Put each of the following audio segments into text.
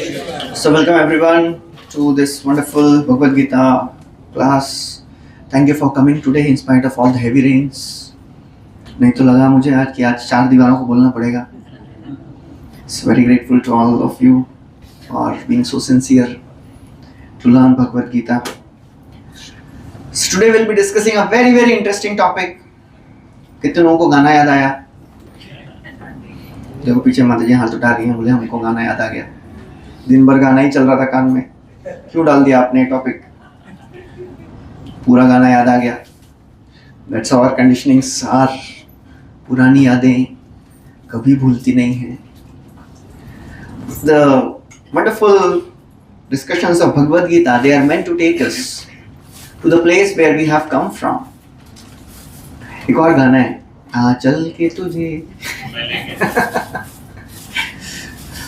So, welcome everyone to this wonderful Bhagavad Gita class. Thank you for coming today in spite of all the heavy rains. नहीं तो लगा मुझे आज कि आज चार दीवारों को बोलना पड़ेगा. It's very grateful to all of you for being so sincere to learn Bhagavad Gita. So today we'll be discussing a very interesting topic. कितने लोगों को गाना याद आया? देखो पीछे माता जी हाथ उठा रही हैं, बोले हमको गाना याद आ गया. दिन भर गाना ही चल रहा था कान में, क्यों डाल दिया आपने टॉपिक? पूरा गाना याद आ गया. That's our conditionings are. पुरानी यादें कभी भूलती नहीं हैं. The wonderful discussions of Bhagavad Gita, they are meant to take us to the place where we have come from. एक और गाना है, आ चल के तुझे.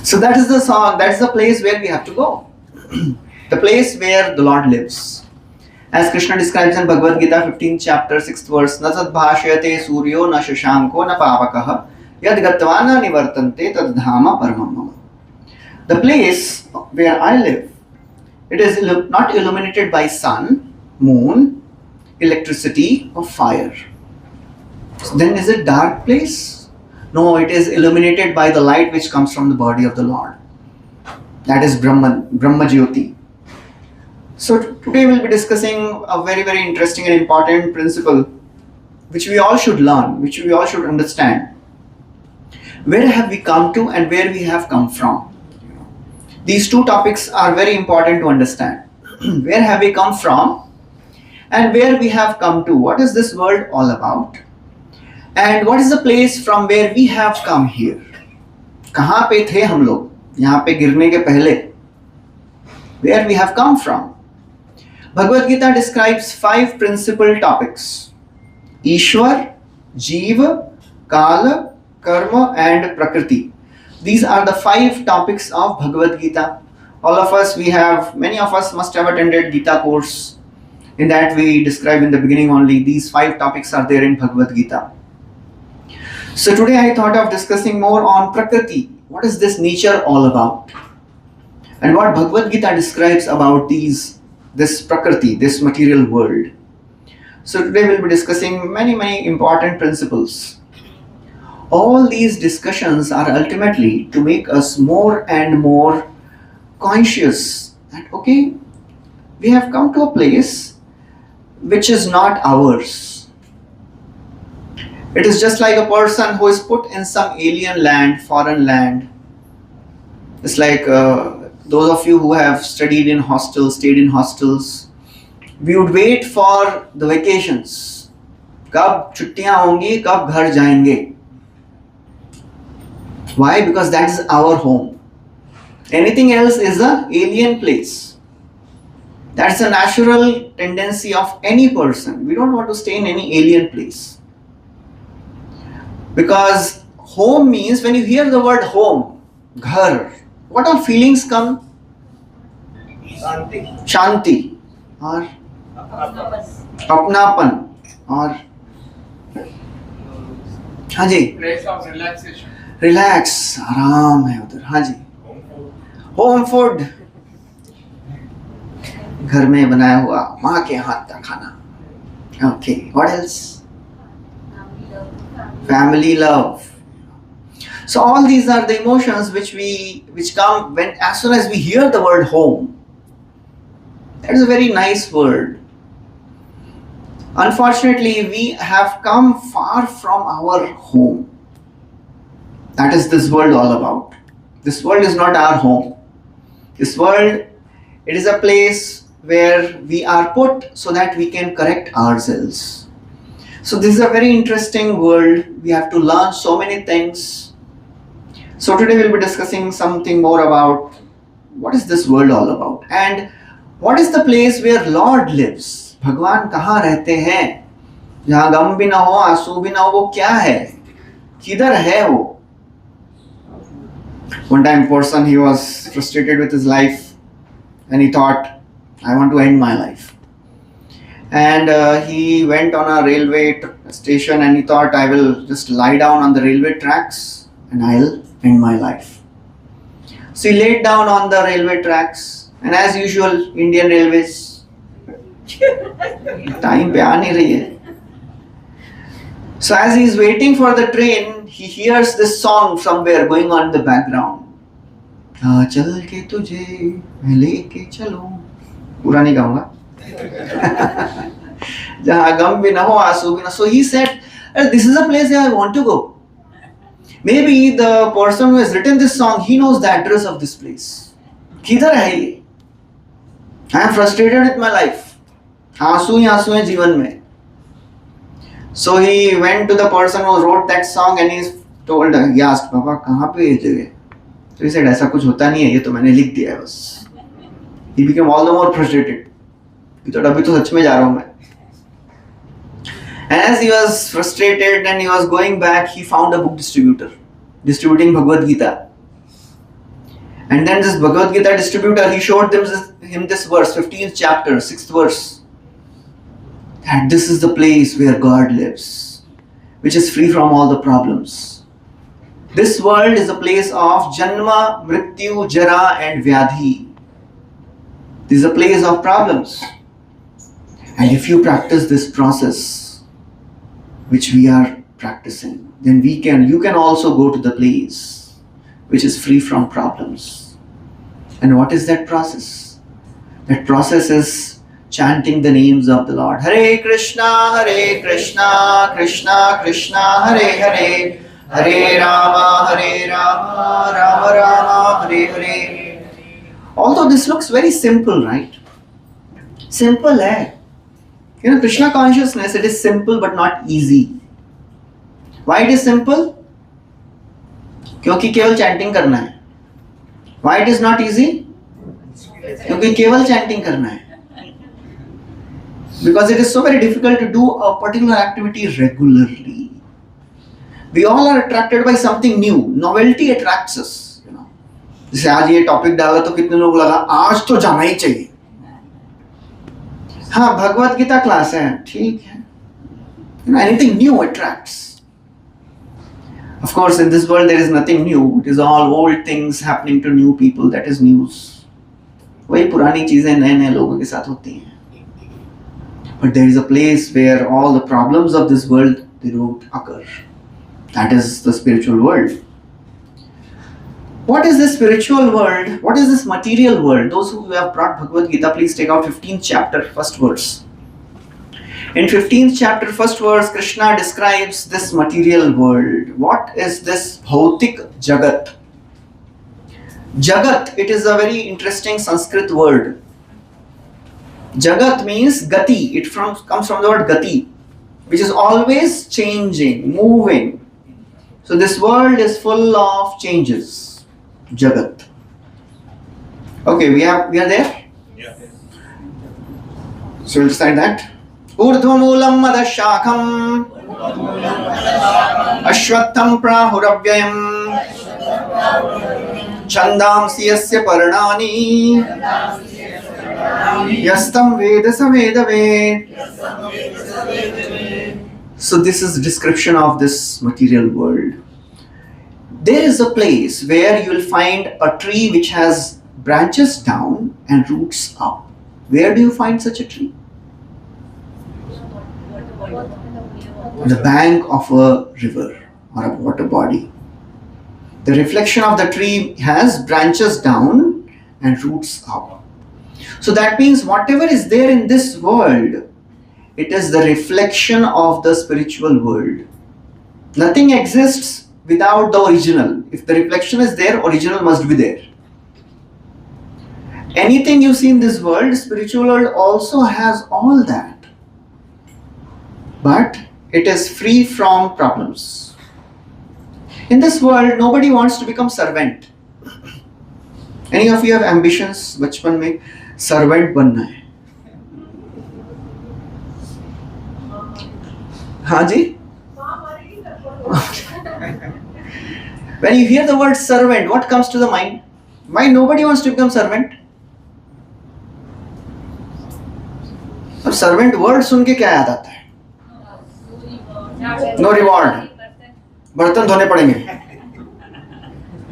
So that is the song, that's the place where we have to go. The place where the Lord lives. As Krishna describes in Bhagavad Gita 15th chapter 6th verse, na tad bhashyate suryo na shashanko na pavakah yad gatva na nivartante tad dhama paramam mama. The place where I live, it is not illuminated by sun, moon, electricity or fire. So then is it dark place? No, it is illuminated by the light which comes from the body of the Lord. That is Brahma Jyoti. So today we'll be discussing a very interesting and important principle which we all should learn, which we all should understand. Where have we come to and where we have come from? These two topics are very important to understand. Where have we come from and where we have come to? What is this world all about? And what is the place from where we have come here? कहाँ पे थे हम लोग यहाँ पे गिरने के पहले? Where we have come from? Bhagavad Gita describes 5 principal topics: Ishwar, Jeev, Kala, Karma and Prakriti. These are the 5 topics of Bhagavad Gita. All of us, many of us must have attended Gita course. In that we describe in the beginning only, these 5 topics are there in Bhagavad Gita. So today I thought of discussing more on Prakriti. What is this nature all about? And what Bhagavad Gita describes about this Prakriti, this material world. So today we'll be discussing many important principles. All these discussions are ultimately to make us more and more conscious that okay, we have come to a place which is not ours. It is just like a person who is put in some alien land, foreign land. It's like those of you who have studied in hostels, stayed in hostels, we would wait for the vacations. कब छुट्टियां होंगी, कब घर जाएंगे? Why? Because that is our home. Anything else is an alien place. That's a natural tendency of any person. We don't want to stay in any alien place. Because home means, when you hear the word home, ghar, what all feelings come? Shanti or apnapan or हाँ जी, place of relaxation. Relax, आराम है उधर. हाँ जी, home food, घर में बनाया हुआ माँ के हाथ का खाना. Okay, what else? Family love. So all these are the emotions which come when, as soon as we hear the word home. That is a very nice word. Unfortunately, we have come far from our home. That is this world all about. This world is not our home. This world, it is a place where we are put so that we can correct ourselves. So this is a very interesting world. We have to learn so many things. So today we'll be discussing something more about what is this world all about and what is the place where Lord lives. भगवान कहाँ रहते हैं? जहाँ गम भी ना हो, आंसू भी ना हो, वो क्या है? किधर है वो? One time person, he was frustrated with his life and he thought, I want to end my life. And he went on a railway station and he thought, I will just lie down on the railway tracks and I'll end my life. So he laid down on the railway tracks, and as usual, Indian Railways, time पे आ नहीं रही है. So as he is waiting for the train, he hears this song somewhere going on in the background. चल के तुझे मैं लेके चलूं. पूरा नहीं गाऊंगा. जहाँ गम भी ना हो, आंसू भी ना. So he said, this is a place where I want to go. Maybe the person who has written this song, he knows the address of this place. किधर है ये? I am frustrated with my life. आंसू ही आंसू है जीवन में. So he went to the person who wrote that song and he told, he asked, पापा कहाँ पे ये जगह? So he said, ऐसा कुछ होता नहीं है, ये तो मैंने लिख दिया है बस. He became all the more frustrated. कि तो अभी तो सच में जा रहा हूँ मैं. And as he was frustrated and he was going back, he found a book distributor distributing Bhagavad Gita. And then this Bhagavad Gita distributor, he showed him this verse, 15th chapter, 6th verse. That this is the place where God lives, which is free from all the problems. This world is a place of Janma, Mrityu, Jara and Vyadhi. This is a place of problems. And if you practice this process, which we are practicing, then you can also go to the place which is free from problems. And what is that process? That process is chanting the names of the Lord. Hare Krishna, Krishna Krishna, Hare Hare, Hare Rama, Rama Rama, Hare Hare. Although this looks very simple, right? Simple hai. Krishna consciousness, it is simple but not easy. Why it is simple? क्योंकि केवल chanting करना है. Why it is not easy? क्योंकि केवल chanting करना है. Because it is so very difficult to do a particular activity regularly. We all are attracted by something new. Novelty attracts us. जैसे आज ये टॉपिक डाला तो कितने लोग लगा आज तो जाना ही चाहिए. हाँ, भगवद गीता क्लास है, ठीक है. Anything new attracts. Of course, in this world there is nothing new. It is all old things happening to new people. That is news. वही पुरानी चीजें नए लोगों के साथ होती हैं. But there is a place where all the problems of this world, they don't occur. That is the spiritual world. What is this spiritual world? What is this material world? Those who have brought Bhagavad Gita, please take out 15th chapter, first verse. In 15th chapter, first verse, Krishna describes this material world. What is this bhautik jagat? Jagat, it is a very interesting Sanskrit word. Jagat means gati. It comes from the word gati, which is always changing, moving. So this world is full of changes. Jagat. Okay, we are there? Yeah. So we'll decide that. Urdhvamulam madashakham Ashwatham prahuravyayam Chandamsi yasya parnani Yastam veda savedave. So this is description of this material world. There is a place where you will find a tree which has branches down and roots up. Where do you find such a tree? On the bank of a river or a water body. The reflection of the tree has branches down and roots up. So that means whatever is there in this world, it is the reflection of the spiritual world. Nothing exists without the original. If the reflection is there, original must be there. Anything you see in this world, spiritual world also has all that. But it is free from problems. In this world, nobody wants to become servant. Any of you have ambitions? बचपन में servant बनना है. हाँ जी? When you hear the word servant, what comes to the mind? Why nobody wants to become servant? अब servant word सुन के क्या याद आता है? No reward. बर्तन धोने पड़ेंगे.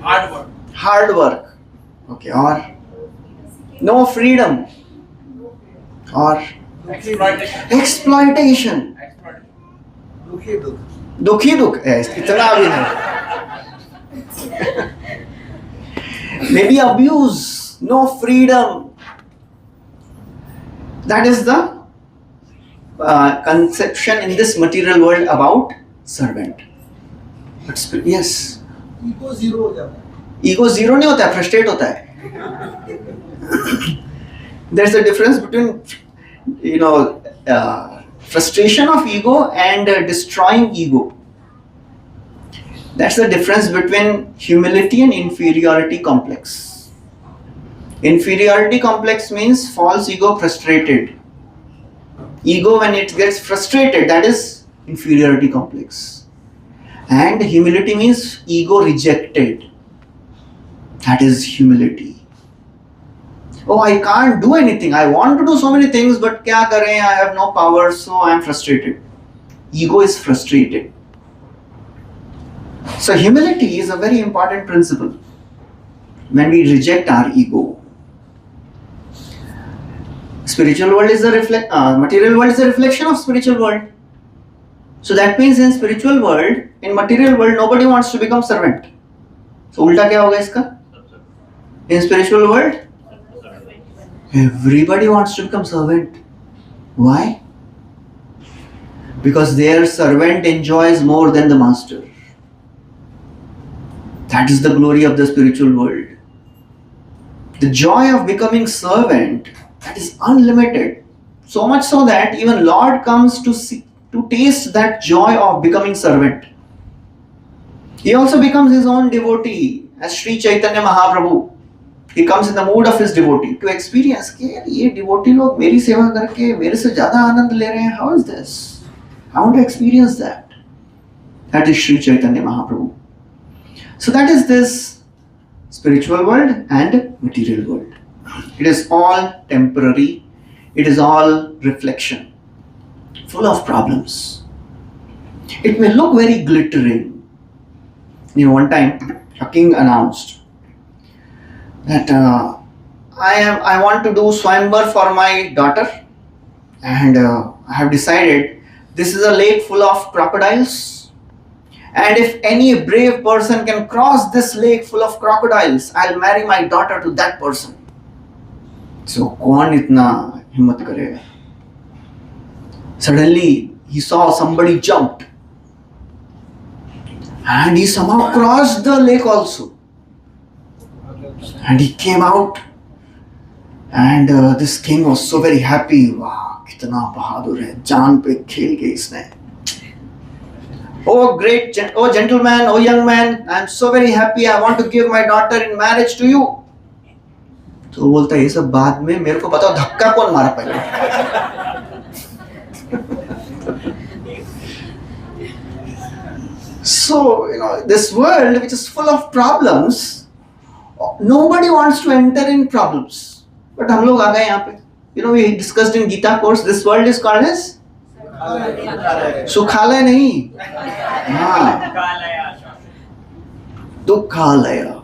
Hard work. Hard work. Okay, or no freedom, or exploitation. दुखी दुख है, इतना भी नहीं. Maybe abuse, no freedom. That is the conception in this material world about servant. But yes. Ego zero हो जाता है. ईगो जीरो नहीं होता है, फ्रस्ट्रेट होता है. There's a difference between, frustration of ego and destroying ego. That's the difference between humility and inferiority complex. Inferiority complex means false ego frustrated. Ego, when it gets frustrated, that is inferiority complex. And humility means ego rejected. That is humility. Oh, I can't do anything. I want to do so many things, but kya kare? I have no power, so I am frustrated. Ego is frustrated. So humility is a very important principle when we reject our ego. Spiritual world is material world is a reflection of spiritual world. So that means in spiritual world, in material world, nobody wants to become servant. So ulta kya hoga iska? In spiritual world, everybody wants to become servant. Why? Because their servant enjoys more than the master. That is the glory of the spiritual world. The joy of becoming servant, that is unlimited. So much so that even Lord comes to taste that joy of becoming servant. He also becomes his own devotee, as Sri Chaitanya Mahaprabhu. He comes in the mood of his devotee to experience कि ये devotee लोग मेरी सेवा करके मेरे से ज़्यादा आनंद ले रहे हैं. How is this? I want to experience that. That is Sri Chaitanya Mahaprabhu. So that is this spiritual world and material world. It is all temporary. It is all reflection, full of problems. It may look very glittering. One time a king announced that I want to do Swayamvar for my daughter, and I have decided this is a lake full of crocodiles, and if any brave person can cross this lake full of crocodiles, I'll marry my daughter to that person. So कौन इतना हिम्मत करेगा? Suddenly he saw somebody jumped, and he somehow crossed the lake also. And he came out, and this king was so very happy. Wow, kitna bahadur hai, jaan pe khel gayi isne. Oh gentleman, oh young man, I am so very happy. I want to give my daughter in marriage to you. तो बोलता है ये सब बाद में, मेरे को बताओ धक्का कौन मारा पहले. So this world which is full of problems. Nobody wants to enter in problems, but हम लोग आ गए यहाँ पे. We discussed in Gita course, this world is called as Sukhalaya नहीं, Dukhalaya.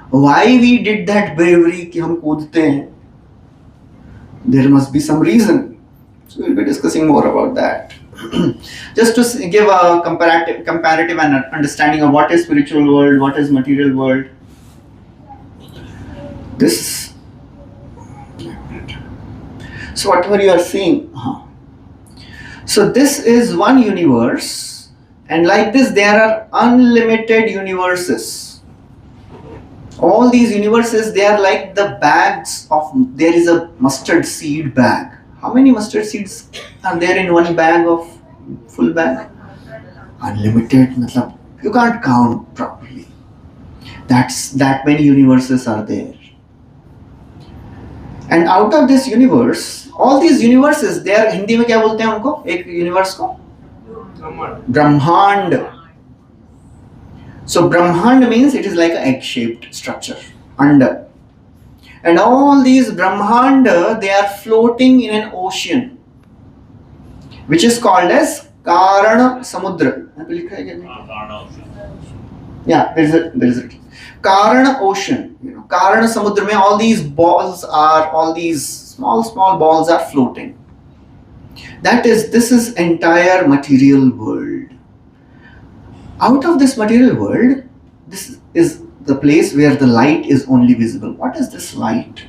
Why we did that bravery कि हम कूदते हैं? There must be some reason. So we'll be discussing more about that. Just to give a comparative understanding of what is spiritual world, what is material world. This. So whatever you are seeing. So this is one universe, and like this there are unlimited universes. All these universes, they are like the bags of, there is a mustard seed bag. How many mustard seeds are there in one bag of, full bag? Unlimited, matlab, you can't count properly. That many universes are there. And out of this universe, all these universes, they are, Hindi में क्या बोलते हैं उनको, एक universe को? Brahmand. So Brahmand means it is like an egg-shaped structure under. And all these Brahmanda, they are floating in an ocean, which is called as Karana Samudra. Yeah, there is a Karana ocean. Karana Samudra mein all these small balls are floating. This is entire material world. Out of this material world, this is the place where the light is only visible. What is this light?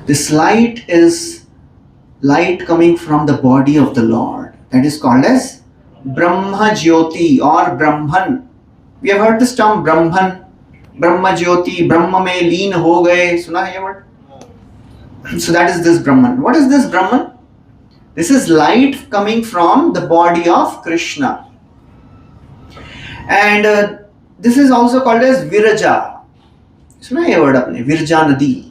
This light is light coming from the body of the Lord. That is called as Brahma Jyoti or Brahman. We have heard this term Brahman, Brahma Jyoti, Brahma mein leen ho gaye. Suna hai ye word? So that is this Brahman. What is this Brahman? This is light coming from the body of Krishna. And this is also called as Viraja. Suna hai ye word apne? Virja Nadi.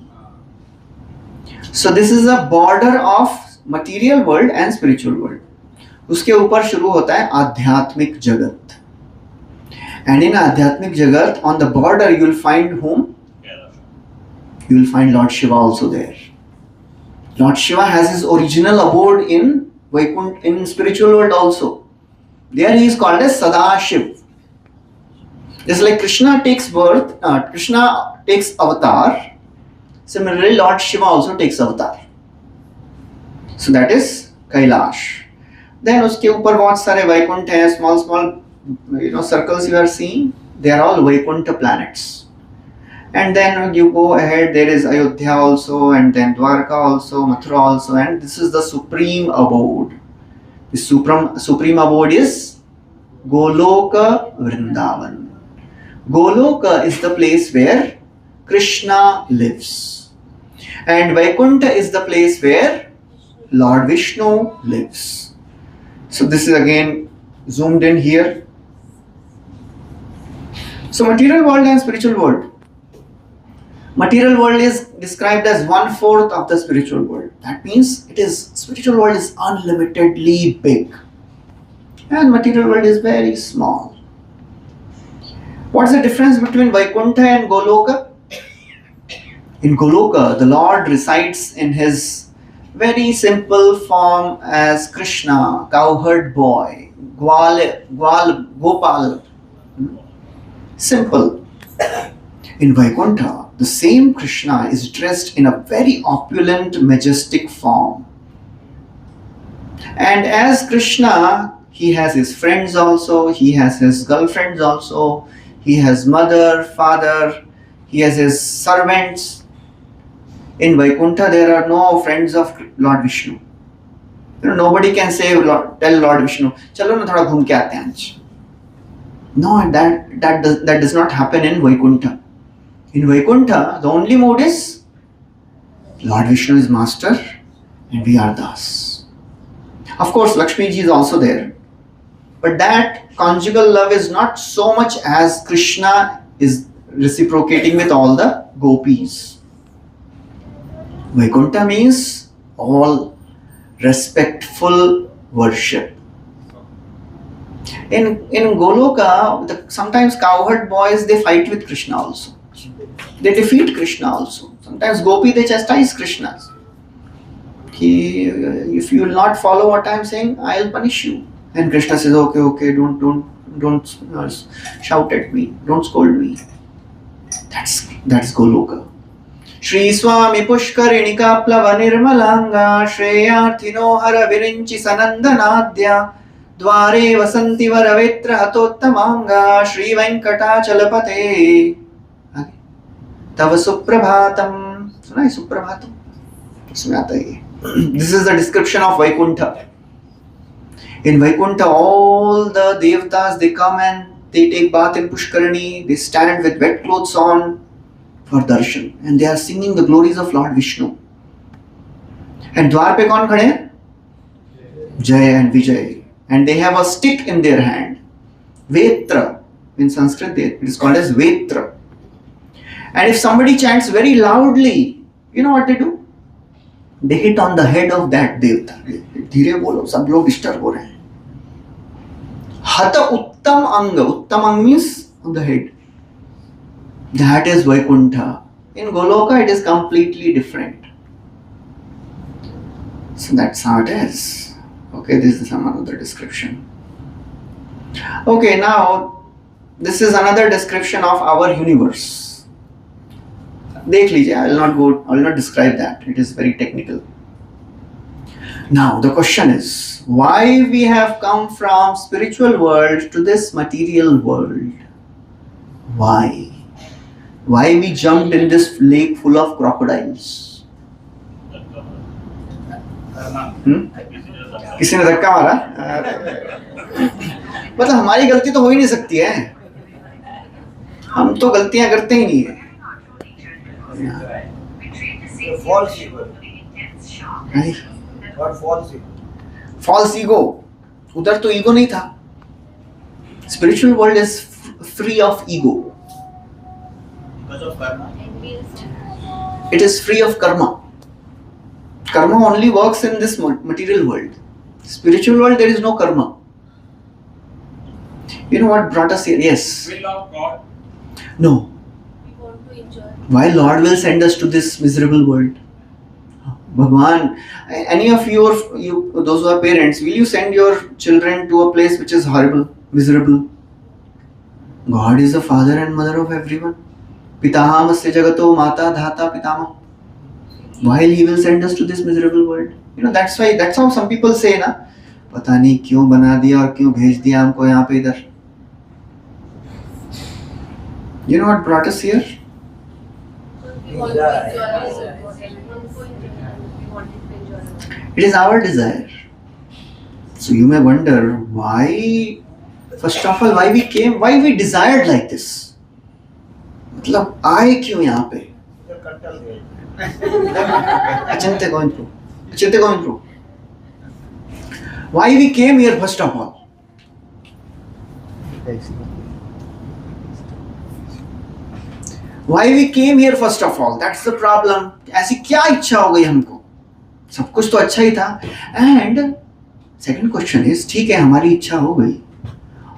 So this is a border of material world and spiritual world. उसके ऊपर शुरू होता है आध्यात्मिक जगत. And in आध्यात्मिक जगत, on the border you will find whom? You will find Lord Shiva also there. Lord Shiva has his original abode in Vaikuntha, in spiritual world also. There he is called as Sadashiv. Just like Krishna takes birth, Krishna takes avatar. Similarly, Lord Shiva also takes avatar. So that is Kailash. Then उसके ऊपर बहुत सारे वैकुंठ हैं, small circles you are seeing. They are all Vaikuntha planets. And then you go ahead, there is Ayodhya also, and then Dwarka also, Mathura also, and this is the supreme abode. The supreme abode is Goloka Vrindavan. Goloka is the place where Krishna lives. And Vaikuntha is the place where Lord Vishnu lives. So this is again zoomed in here. So material world and spiritual world. Material world is described as 1/4 of the spiritual world. That means spiritual world is unlimitedly big. And material world is very small. What's the difference between Vaikuntha and Goloka? In Goloka, the Lord resides in his very simple form as Krishna, cowherd boy, Gopal. Simple. In Vaikuntha, the same Krishna is dressed in a very opulent, majestic form. And as Krishna, he has his friends also, he has his girlfriends also, he has mother, father, he has his servants. In Vaikuntha, there are no friends of Lord Vishnu. Nobody can tell Lord Vishnu, "Chalo na thoda ghum ke aate hain aaj." No, that does not happen in Vaikuntha. In Vaikuntha, the only mode is Lord Vishnu is master and we are das. Of course, Lakshmi ji is also there. But that conjugal love is not so much as Krishna is reciprocating with all the gopis. Vaikuntha means all respectful worship. In Goloka, sometimes cowherd boys, they fight with Krishna also. They defeat Krishna also. Sometimes gopi, they chastise Krishna. If you will not follow what I am saying, I will punish you. And Krishna says, okay, don't shout at me, don't scold me. That's Goloka. Shri Swami Pushkarinika Plava Nirmalanga Shreyarthino Hara Virinchi Sanandanadya Dware Vasanti Varavetra Hatottamanga Shri Venkatachalapate Tava Suprabhatam. Suna hai Suprabhatam? Isme aata hai. This is the description of Vaikuntha. In Vaikuntha, all the devtas, they come and they take bath in Pushkarani, they stand with wet clothes on for darshan, and they are singing the glories of Lord Vishnu. And Dwar pe kaun khade hain? Jay and Vijay. And they have a stick in their hand. Vetra. In Sanskrit, it is called as Vetra. And if somebody chants very loudly, you know what they do? They hit on the head of that devta. Dheere bolo, sab log disturb ho rahe hain. Hata Uttam Anga. Uttam Anga means on the head. That is Vaikuntha. In Goloka, it is completely different. So that's how it is. Okay, this is some another description. Okay, now This is another description of our universe. देख लीजिए, I will not describe that. It is very technical. Now the question is, why we have come from spiritual world to this material world? Why? Why we jumped in this lake full of crocodiles? किसी ने धक्का मारा? मतलब हमारी गलती तो हो ही नहीं सकती है, हम तो गलतियां करते ही नहीं है. False ego. उधर तो ईगो नहीं था. Spiritual world is free of ego. It is free of karma. Karma only works in this material world. Spiritual world, there is no karma. You know what brought us here? Yes. We love God. No. We want to enjoy. Why Lord will send us to this miserable world? Bhagwan, any of you, those who are parents, will you send your children to a place which is horrible, miserable? God is the father and mother of everyone. Pitahamasya jagato mata dhata pitama. While he will send us to this miserable world. You know, that's how some people say, na, पता नहीं क्यों बना दिया और क्यों भेज दिया हमको यहाँ पे इधर. You know what brought us here? We want to enjoy. It is our desire. So you may wonder why, first of all, why we came, why we desired like this. मतलब आए क्यों यहाँ पे? Achinte going through. Why we came here first of all? Why we came here first of all? That's the problem. ऐसी क्या इच्छा हो गई हमको? सब कुछ तो अच्छा ही था. And second question is, ठीक है हमारी इच्छा हो गई.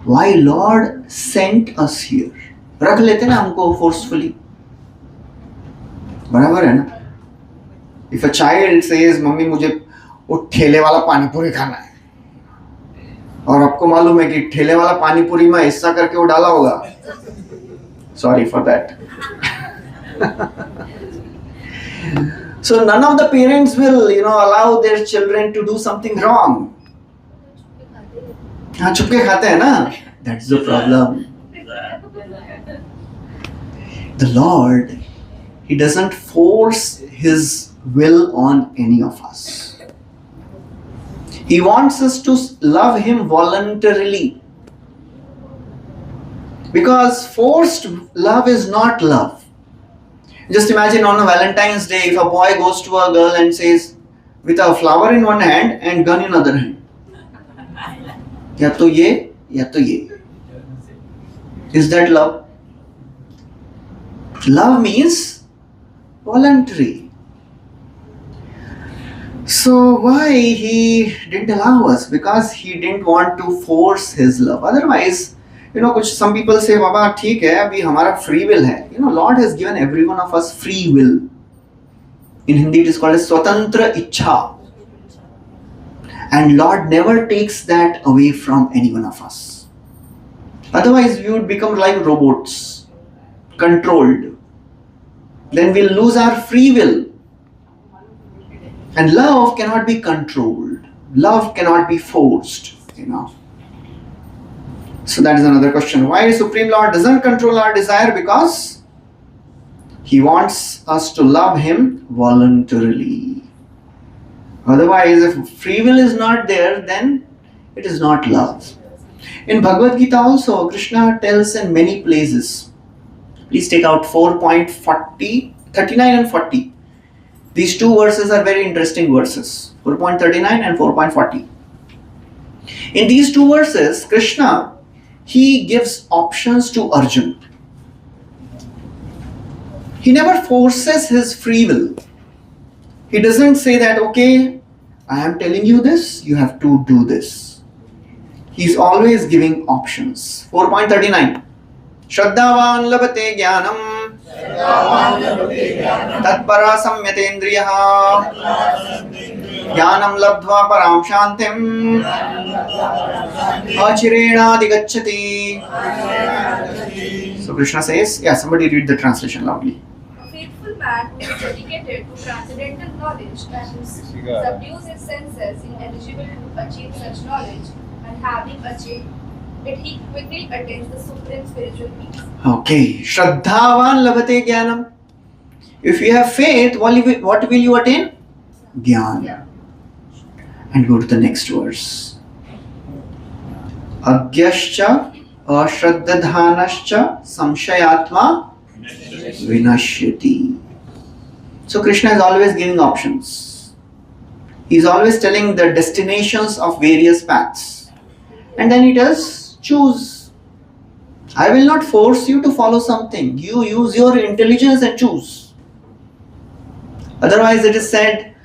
Why Lord sent us here? रख लेते ना हमको forcefully. बराबर है ना? If a child says, mummy मुझे वो ठेले वाला पानी पूरी खाना है, और आपको मालूम है कि ठेले वाला पानी पूरी में हिस्सा करके वो डाला होगा. Sorry for that. So none of the parents will, allow their children to do something wrong. हाँ छुपके खाते हैं ना. That's the problem. The Lord, He doesn't force His will on any of us. He wants us to love Him voluntarily. Because forced love is not love. Just imagine on a Valentine's Day, if a boy goes to a girl and says, with a flower in one hand and gun in other hand, या तो ये. Is that love? Love means voluntary. So why He didn't allow us? Because He didn't want to force His love. Otherwise, some people say, Baba, ठीक है, अभी हमारा free will है. Lord has given every one of us free will. In Hindi it is called as swatantra ichha. And Lord never takes that away from any one of us. Otherwise we would become like robots, controlled. Then we'll lose our free will. And love cannot be controlled. Love cannot be forced, So that is another question. Why Supreme Lord doesn't control our desire? Because He wants us to love Him voluntarily. Otherwise, if free will is not there, then it is not love. In Bhagavad Gita also, Krishna tells in many places. Please take out 4.40, 39 and 40. These two verses are very interesting verses. 4.39 and 4.40. In these two verses, Krishna, He gives options to Arjun. He never forces his free will. He doesn't say that, okay, I am telling you this, you have to do this. He's always giving options. 4.39. Shraddhavan labate jnanam तत्परा संयतेन्द्रियः ज्ञानं लब्ध्वा परां शान्तिम् अचिरेणाधिगच्छति. So Krishna says, yeah, somebody read the translation loudly. A faithful man who is dedicated to transcendental knowledge and who subdues his senses is eligible to achieve such knowledge, and having achieved it, he quickly attains the supreme spiritual peace. Okay, Shraddhavan labhate jnanam. If you have faith, what will you attain? Jnana. Yeah. And go to the next verse. Agyascha ashraddadhanascha samshayatma vinashyati. So Krishna is always giving options. He is always telling the destinations of various paths. And then he tells, choose. I will not force you to follow something. You use your intelligence and choose. Otherwise it is said,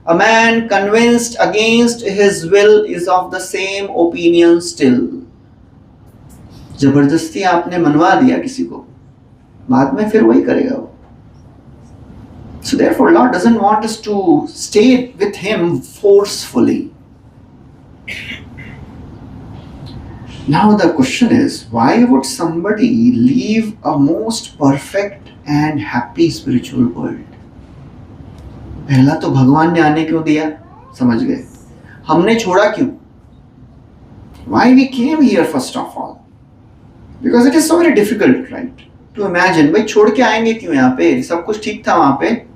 a man convinced against his will is of the same opinion still. जबरदस्ती आपने मनवा दिया किसी को, बाद में फिर वही करेगा वो. So therefore Lord doesn't want us to stay with him forcefully. Now the question is, why would somebody leave a most perfect and happy spiritual world? पहला तो भगवान ने आने क्यों दिया, समझ गए. हमने छोड़ा क्यों? Why we came here first of all? Because it is so very difficult, right, to imagine. भाई छोड़ के आएंगे क्यों यहाँ पे? सब कुछ ठीक था वहाँ पे.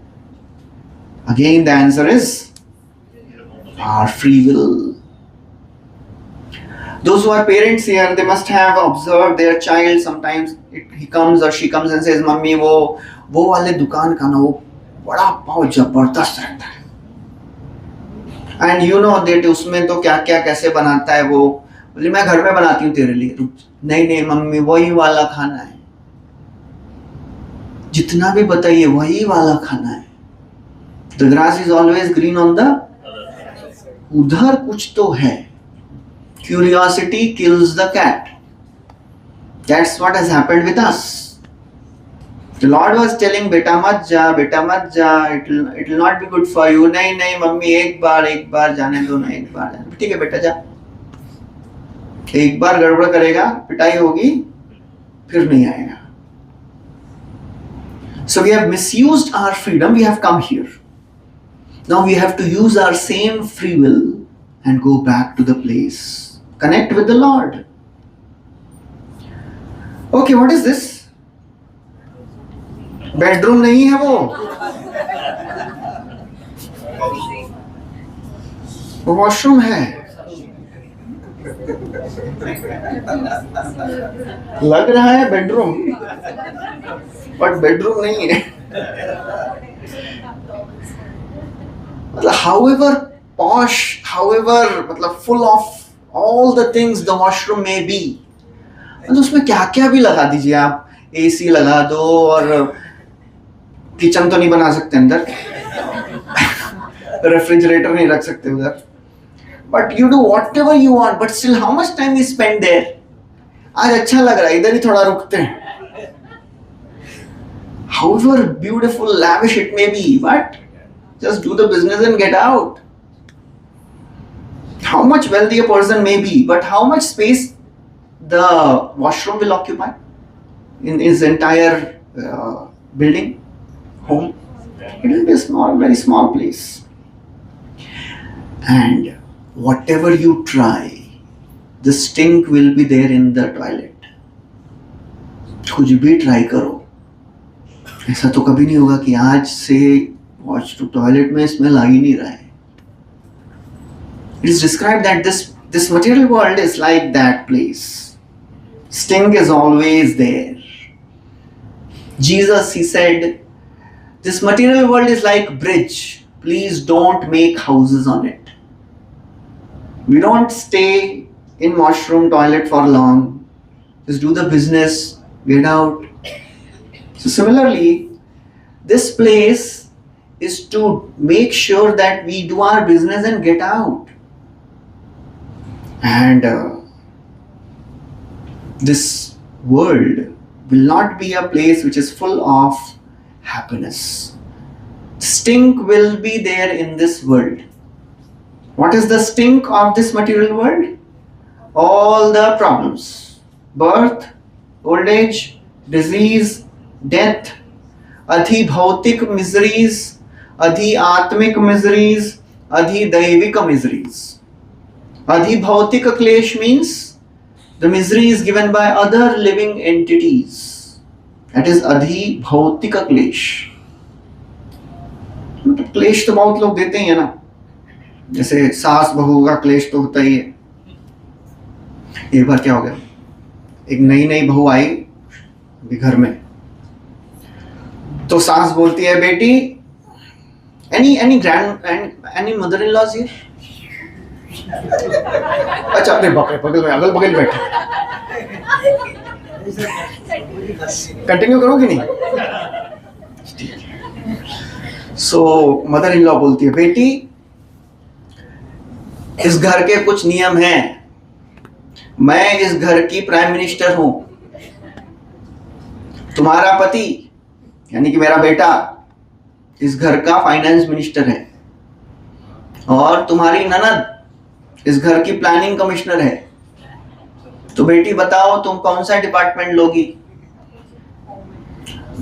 Again the answer is our free will. Those who are parents here, they must have observed their child. Sometimes he comes or she comes and says, "Mummy, वो वाले दुकान का ना वो बड़ा पाव जबरदस्त रहता है." And you know that उसमें तो क्या क्या कैसे बनाता है वो. बोली मैं घर में बनाती हूँ तेरे लिए. नहीं मम्मी वही वाला खाना है. जितना भी बताइए वही वाला खाना है. The grass is always green on the. उधर कुछ तो है. Curiosity kills the cat. That's what has happened with us. The Lord was telling, बेटा मत जा, it will not be good for you. नहीं मम्मी एक बार जाने दो ना, एक बार जाने. ठीक है बेटा जा. एक बार गड़बड़ करेगा, पिटाई होगी, फिर नहीं आएगा. So we have misused our freedom. We have come here. Now we have to use our same free will and go back to the place. Connect with the Lord. Okay, what is this? Bedroom नहीं है वो washroom है. लग रहा है bedroom, but bedroom नहीं है. मतलब however posh, however मतलब full of all the things the washroom may be, मतलब उसमें क्या क्या भी लगा दीजिए आप. AC लगा दो और किचन तो नहीं बना सकते अंदर, रेफ्रिजरेटर नहीं रख सकते उधर. But you do whatever you want, but still how much time we spend there? आज अच्छा लग रहा है, इधर ही थोड़ा रुकते हैं. However beautiful, lavish it may be, but just do the business and get out. How much wealthy a person may be, but how much space the washroom will occupy in his entire building, home? It will be a small, very small place. And whatever you try, the stink will be there in the toilet. कुछ भी try करो, ऐसा तो कभी नहीं होगा कि आज से वॉश टू टॉयलेट में स्मेल आ ही नहीं रहा है. It is described that this material world is like that place. Stink is always there. Jesus, he said, this material world is like bridge. Please don't make houses on it. We don't stay in washroom, toilet for long. Just do the business, get out. So similarly, this place is to make sure that we do our business and get out. And this world will not be a place which is full of happiness. Stink will be there in this world. What is the stink of this material world? All the problems. Birth, old age, disease, death, adhi bhautik miseries, adhi atmik miseries, adhi daivik miseries. Adhi bhautik klesh means the misery is given by other living entities. That is adhi bhautik klesh. मतलब क्लेश तो बहुत लोग देते ही है ना, जैसे सास बहू का क्लेश तो होता ही है। एक बार क्या हो गया, एक नई नई बहू आई घर में, तो सास बोलती है, बेटी any mother in laws here? अच्छा, अरे बाप रे, बगल में अगल बगल बैठे, कंटिन्यू करो कि नहीं? सो मदर इन लॉ बोलती है, बेटी इस घर के कुछ नियम हैं, मैं इस घर की प्राइम मिनिस्टर हूं, तुम्हारा पति यानी कि मेरा बेटा इस घर का फाइनेंस मिनिस्टर है, और तुम्हारी ननद इस घर की प्लानिंग कमिश्नर है, तो बेटी बताओ तुम कौन सा डिपार्टमेंट लोगी?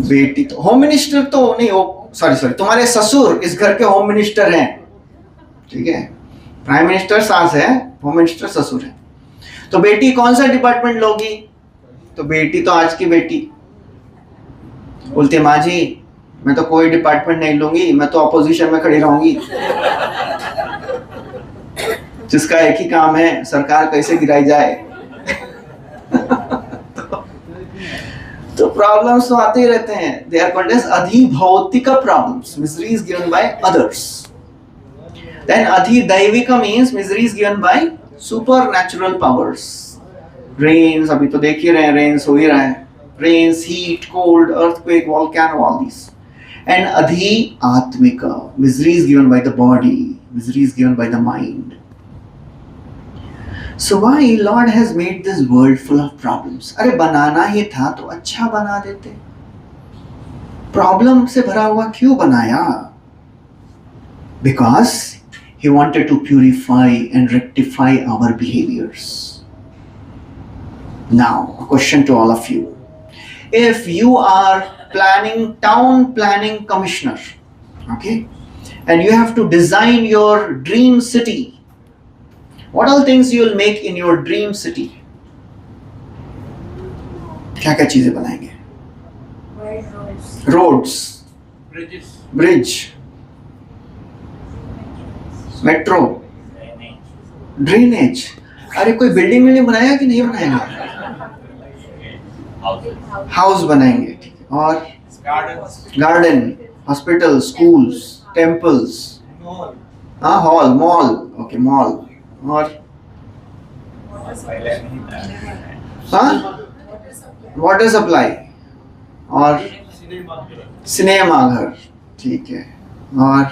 बेटी तो होम मिनिस्टर तो नहीं हो, सॉरी तुम्हारे ससुर इस घर के होम मिनिस्टर हैं, ठीक है, प्राइम मिनिस्टर सास है, होम मिनिस्टर ससुर है, तो बेटी कौन सा डिपार्टमेंट लोगी? तो बेटी तो आज की बेटी बोलती है, माँ जी मैं तो कोई डिपार्टमेंट नहीं लूंगी, मैं तो अपोजिशन में खड़ी रहूंगी, जिसका एक ही काम है सरकार कैसे गिराई जाए। तो प्रॉब्लम्स तो आते ही रहते हैं, they are called as adhibhautik problems, miseries given by others. Then adhidaivik means miseries given by supernatural powers. Rains अभी तो देख ही रहे हैं, रेन्स हो ही रहा है, rains, heat, cold, earthquake, volcano, all this. And अधि आत्मिक, miseries given by the body, miseries given by the mind. So why Lord has made this world full of problems? अरे बनाना ही था तो अच्छा बना देते, प्रॉब्लम से भरा हुआ क्यों बनाया? Because He wanted to purify and rectify our behaviors. Now, a question to all of you. If you are town planning commissioner, okay, and you have to design your dream city, what all things you will make in your dream city? क्या क्या चीजें बनाएंगे? Roads, bridge, metro, drainage. अरे कोई building बनाएगा कि नहीं बनाएगा? हाउस बनाएंगे, ठीक है, और गार्डन, हॉस्पिटल, स्कूल्स, टेम्पल्स, हाँ, हॉल, मॉल, ओके, मॉल, और वाटर सप्लाई, और सिनेमा घर, ठीक है, और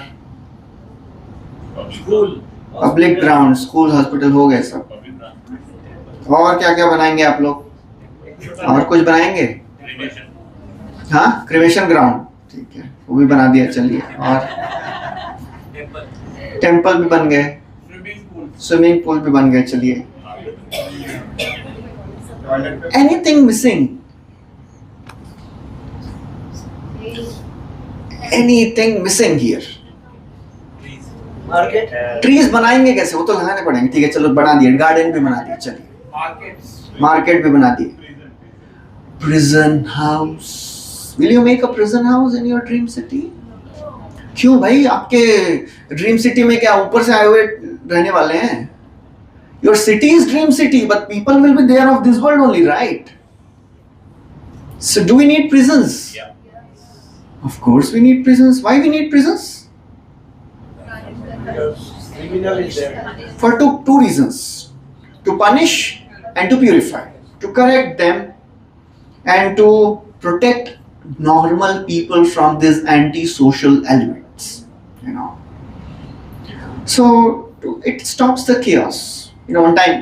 पब्लिक ग्राउंड, स्कूल, हॉस्पिटल हो गए सब। और क्या क्या बनाएंगे आप लोग? और कुछ बनाएंगे? हाँ, क्रिमेशन ग्राउंड, ठीक है, वो भी बना दिया, चलिए। और टेम्पल भी बन गए, स्विमिंग पूल भी बन गए, चलिए। Anything missing? Anything missing here? Trees बनाएंगे कैसे? वो तो लगाने पड़ेंगे, ठीक है, चलो बना दिए, गार्डन भी बना दिए, चलिए, मार्केट भी बना दिए। Prison house, will you make a prison house in your dream city? क्यों भाई, आपके ड्रीम सिटी में क्या ऊपर से आए हुए रहने वाले हैं? Your city is dream city, but people will be there of this world only, right? So do we need prisons? Of course we need prisons. Why we need prisons? For two reasons: to punish and to purify, to correct them and to protect normal people from these anti-social elements, you know. So it stops the chaos. You know, one time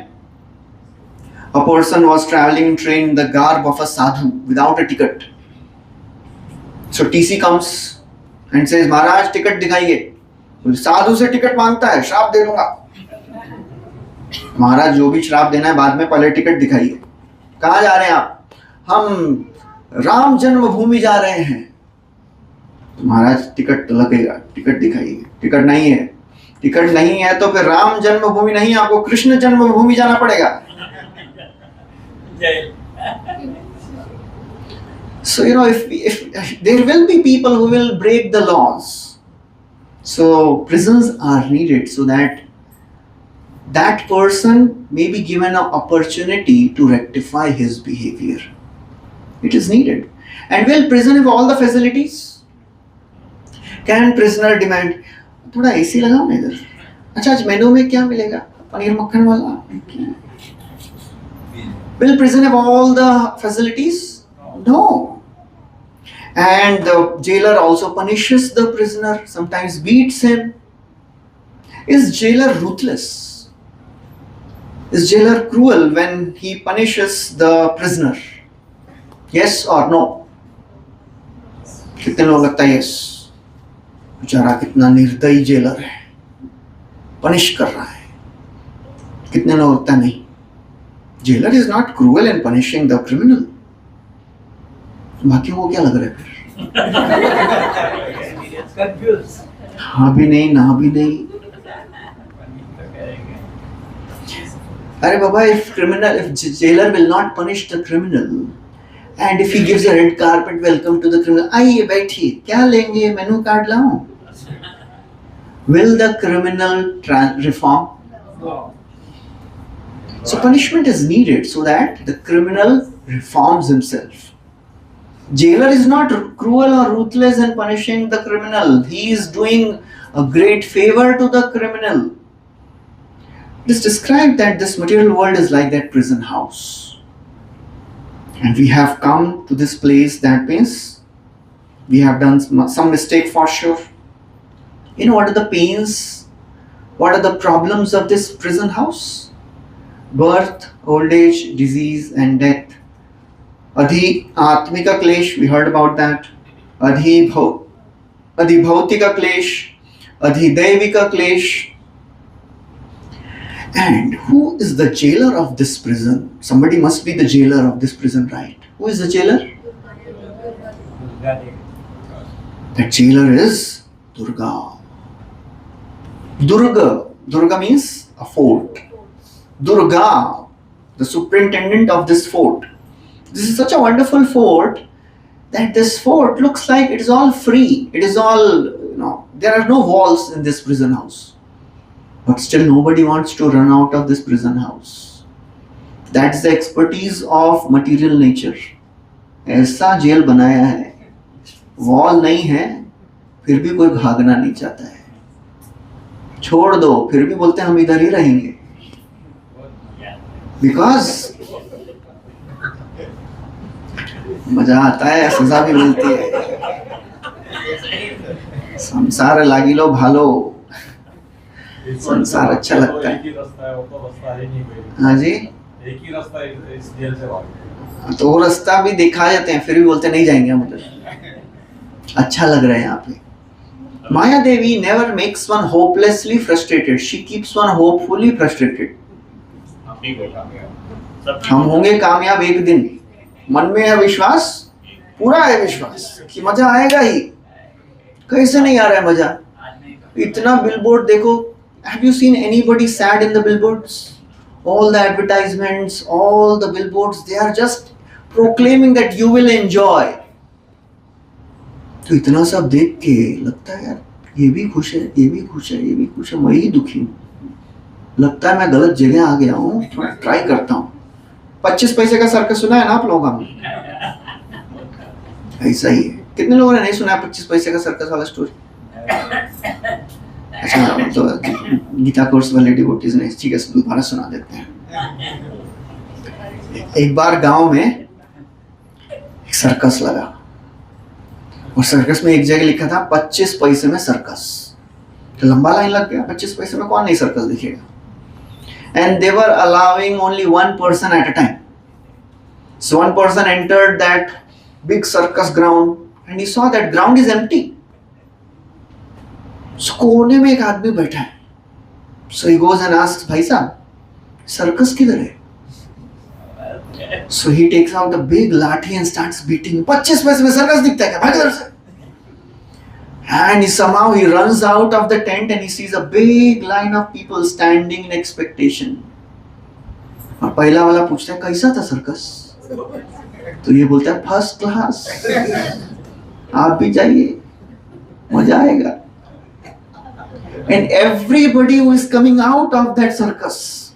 a person was traveling in train in the garb of a sadhu without a ticket. So TC comes and says, Maharaj ticket दिखाइए. साधु से ticket मांगता है, श्राप दे दूंगा. महाराज जो भी श्राप देना है बाद में, पहले टिकट दिखाइए. कहाँ जा रहे हैं आप? हम राम जन्मभूमि जा रहे हैं. महाराज टिकट तो लगेगा, टिकट दिखाइए. टिकट नहीं है. टिकट नहीं है तो फिर राम जन्मभूमि नहीं, आपको कृष्ण जन्मभूमि जाना पड़ेगा. So if there will be people who will break the laws, so prisons are needed so that that person may be given an opportunity to rectify his behavior. It is needed. And will prison have all the facilities? Can prisoner demand, थोड़ा AC लगाओ ना इधर. अच्छा आज मेनू में क्या मिलेगा? पनीर मक्खन वाला. Will prison have all the facilities? No. And the jailer also punishes the prisoner, sometimes beats him. Is jailer ruthless? Is jailer cruel when he punishes the prisoner? Yes or no? कितने लोग लगता है yes? बेचारा कितना निर्दयी jailer है, punish कर रहा है. कितने लोग लगता नहीं? Jailer is not cruel in punishing the criminal. बाकियों को क्या लग रहा है फिर? हाँ भी नहीं, ना भी नहीं. अरे बाबा, if jailer will not punish the criminal, and if he gives a red carpet welcome to the criminal, आइए बैठिए, क्या लेंगे, मेनू कार्ड लाऊं? Will the criminal reform? No. So punishment is needed so that the criminal reforms himself. Jailer is not cruel or ruthless in punishing the criminal. He is doing a great favor to the criminal. It is described that this material world is like that prison house. And we have come to this place, that means we have done some mistake for sure. You know what are the pains? What are the problems of this prison house? Birth, old age, disease and death. Adhi Atmika Klesh, we heard about that. Adhi Bhautika Klesh, Adhi Daivika Klesh. And who is the jailer of this prison? Somebody must be the jailer of this prison, right? Who is the jailer? That jailer is Durga. Durga means a fort. Durga, the superintendent of this fort. This is such a wonderful fort that this fort looks like it is all free. It is all, there are no walls in this prison house. But still nobody wants to run out of this prison house. That's the expertise of material nature. ऐसा jail बनाया है, wall नहीं है, फिर भी कोई भागना नहीं चाहता है. छोड़ दो, फिर भी बोलते हैं हम इधर ही रहेंगे. Because मजा आता है, सजा भी मिलती है. संसार लागिलो भालो, संसार अच्छा लगता है. हाँ जी, एक ही रास्ता इस जेल से भागने. तो वो रास्ता भी दिखा जाते हैं, फिर भी बोलते नहीं जाएंगे हम उधर. अच्छा लग रहा है यहाँ पे. Maya Devi never makes one hopelessly frustrated. She keeps one hopefully frustrated. हम होंगे कामयाब एक दिन. मन में है विश्वास, पूरा है विश्वास कि मजा आएगा ही. कैसे नहीं आ रहा है मजा? इतना बिलबोर्ड देखो. Have you seen anybody sad in the billboards? All the advertisements, all the billboards, they are just proclaiming that you will enjoy. तो इतना सब देख के लगता है यार, ये भी खुश है, ये भी खुश है, ये भी खुश है, मैं ही दुखी हूँ. लगता है मैं गलत जगह आ गया हूँ, थोड़ा ट्राई करता हूँ. 25 पैसे का सर्कस सुना है ना आप लोगों ने? ऐसा ही है. कितने लोगों ने नहीं सुना 25 पैसे का सर्कस वाला स्टोरी? अच्छा, तो गीता कोर्स वाले डिवोटीज ने, ठीक है, दोबारा सुना देते हैं. एक बार गांव में एक सर्कस लगा और सर्कस में एक जगह लिखा था 25 पैसे में सर्कस. तो लंबा लाइन लग गया. 25 पैसे में कौन नहीं सर्कस दिखेगा? And they were allowing only one person at a time. So one person entered that big circus ground and he saw that ground is empty. So कोने में एक आदमी बैठा है. So he goes and asks, भाई साहब, circus किधर है? So he takes out a big lathi and starts beating. 25 पैसे में सर्कस दिखता है क्या? भाग इधर से. And somehow he runs out of the tent and he sees a big line of people standing in expectation. और पहला वाला पूछता है कैसा था सर्कस? तो ये बोलता है फर्स्ट क्लास. आप भी जाइए, मजा आएगा. And everybody who is coming out of that circus,